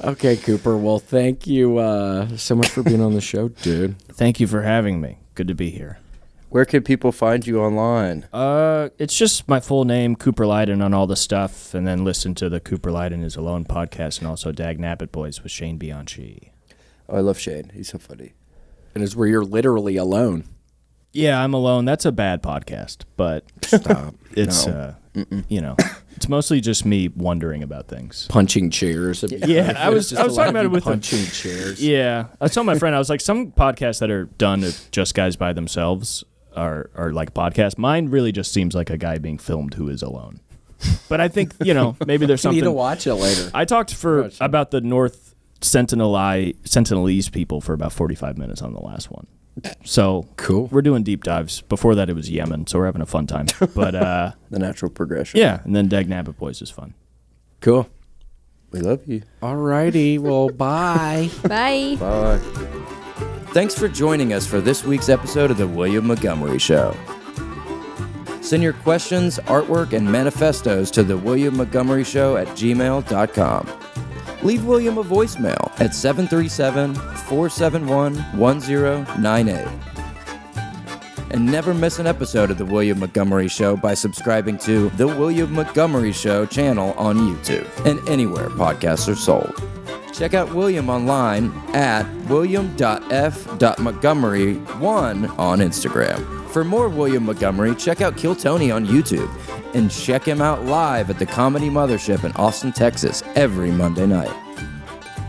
S3: Okay, Cooper. Well, thank you so much for being on the show, dude.
S4: Thank you for having me. Good to be here.
S1: Where can people find you online?
S4: It's just my full name, Cooper Lyden, on all the stuff, and then listen to the Cooper Lyden is Alone podcast and also Dag Nabbit Boys with Shane Bianchi.
S1: Oh, I love Shane. He's so funny.
S3: And it's where you're literally alone.
S4: Yeah, I'm alone. That's a bad podcast, but
S3: Stop.
S4: it's you know, it's mostly just me wondering about things.
S3: Punching chairs.
S4: Yeah, I was talking about it with a-
S3: punching chairs.
S4: Yeah, I was telling my friend, I was like, some podcasts that are done of just guys by themselves are like podcasts. Mine really just seems like a guy being filmed who is alone. But I think, you know, maybe there's
S3: You need to
S4: something.
S3: watch it later.
S4: I talked about the North Sentinelese people for about 45 minutes on the last one. So
S1: Cool.
S4: We're doing deep dives. Before that, it was Yemen, so we're having a fun time. But
S7: The natural progression.
S4: yeah, and then Dag Nabbit Boys is fun.
S1: Cool.
S7: We love you.
S3: Alrighty, well, bye.
S2: Bye.
S7: Bye.
S1: Thanks for joining us for this week's episode of The William Montgomery Show. Send your questions, artwork, and manifestos to thewilliammontgomeryshow@gmail.com. Leave William a voicemail at 737-471-1098. And never miss an episode of The William Montgomery Show by subscribing to The William Montgomery Show channel on YouTube and anywhere podcasts are sold. Check out William online at william.f.montgomery1 on Instagram. For more William Montgomery, check out Kill Tony on YouTube and check him out live at the Comedy Mothership in Austin, Texas every Monday night.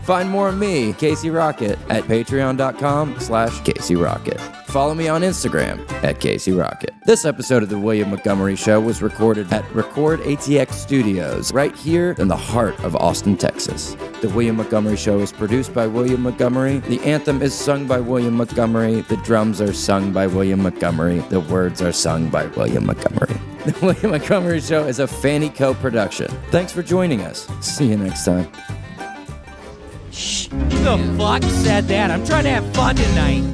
S1: Find more of me, Casey Rocket, at patreon.com/Casey Rocket. Follow me on Instagram at Casey Rocket. This episode of The William Montgomery Show was recorded at Record ATX Studios, right here in the heart of Austin, Texas. The William Montgomery Show is produced by William Montgomery. The anthem is sung by William Montgomery. The drums are sung by William Montgomery. The words are sung by William Montgomery. The William Montgomery Show is a FannieCo production. Thanks for joining us. See you next time.
S6: Who the fuck said that? I'm trying to have fun tonight.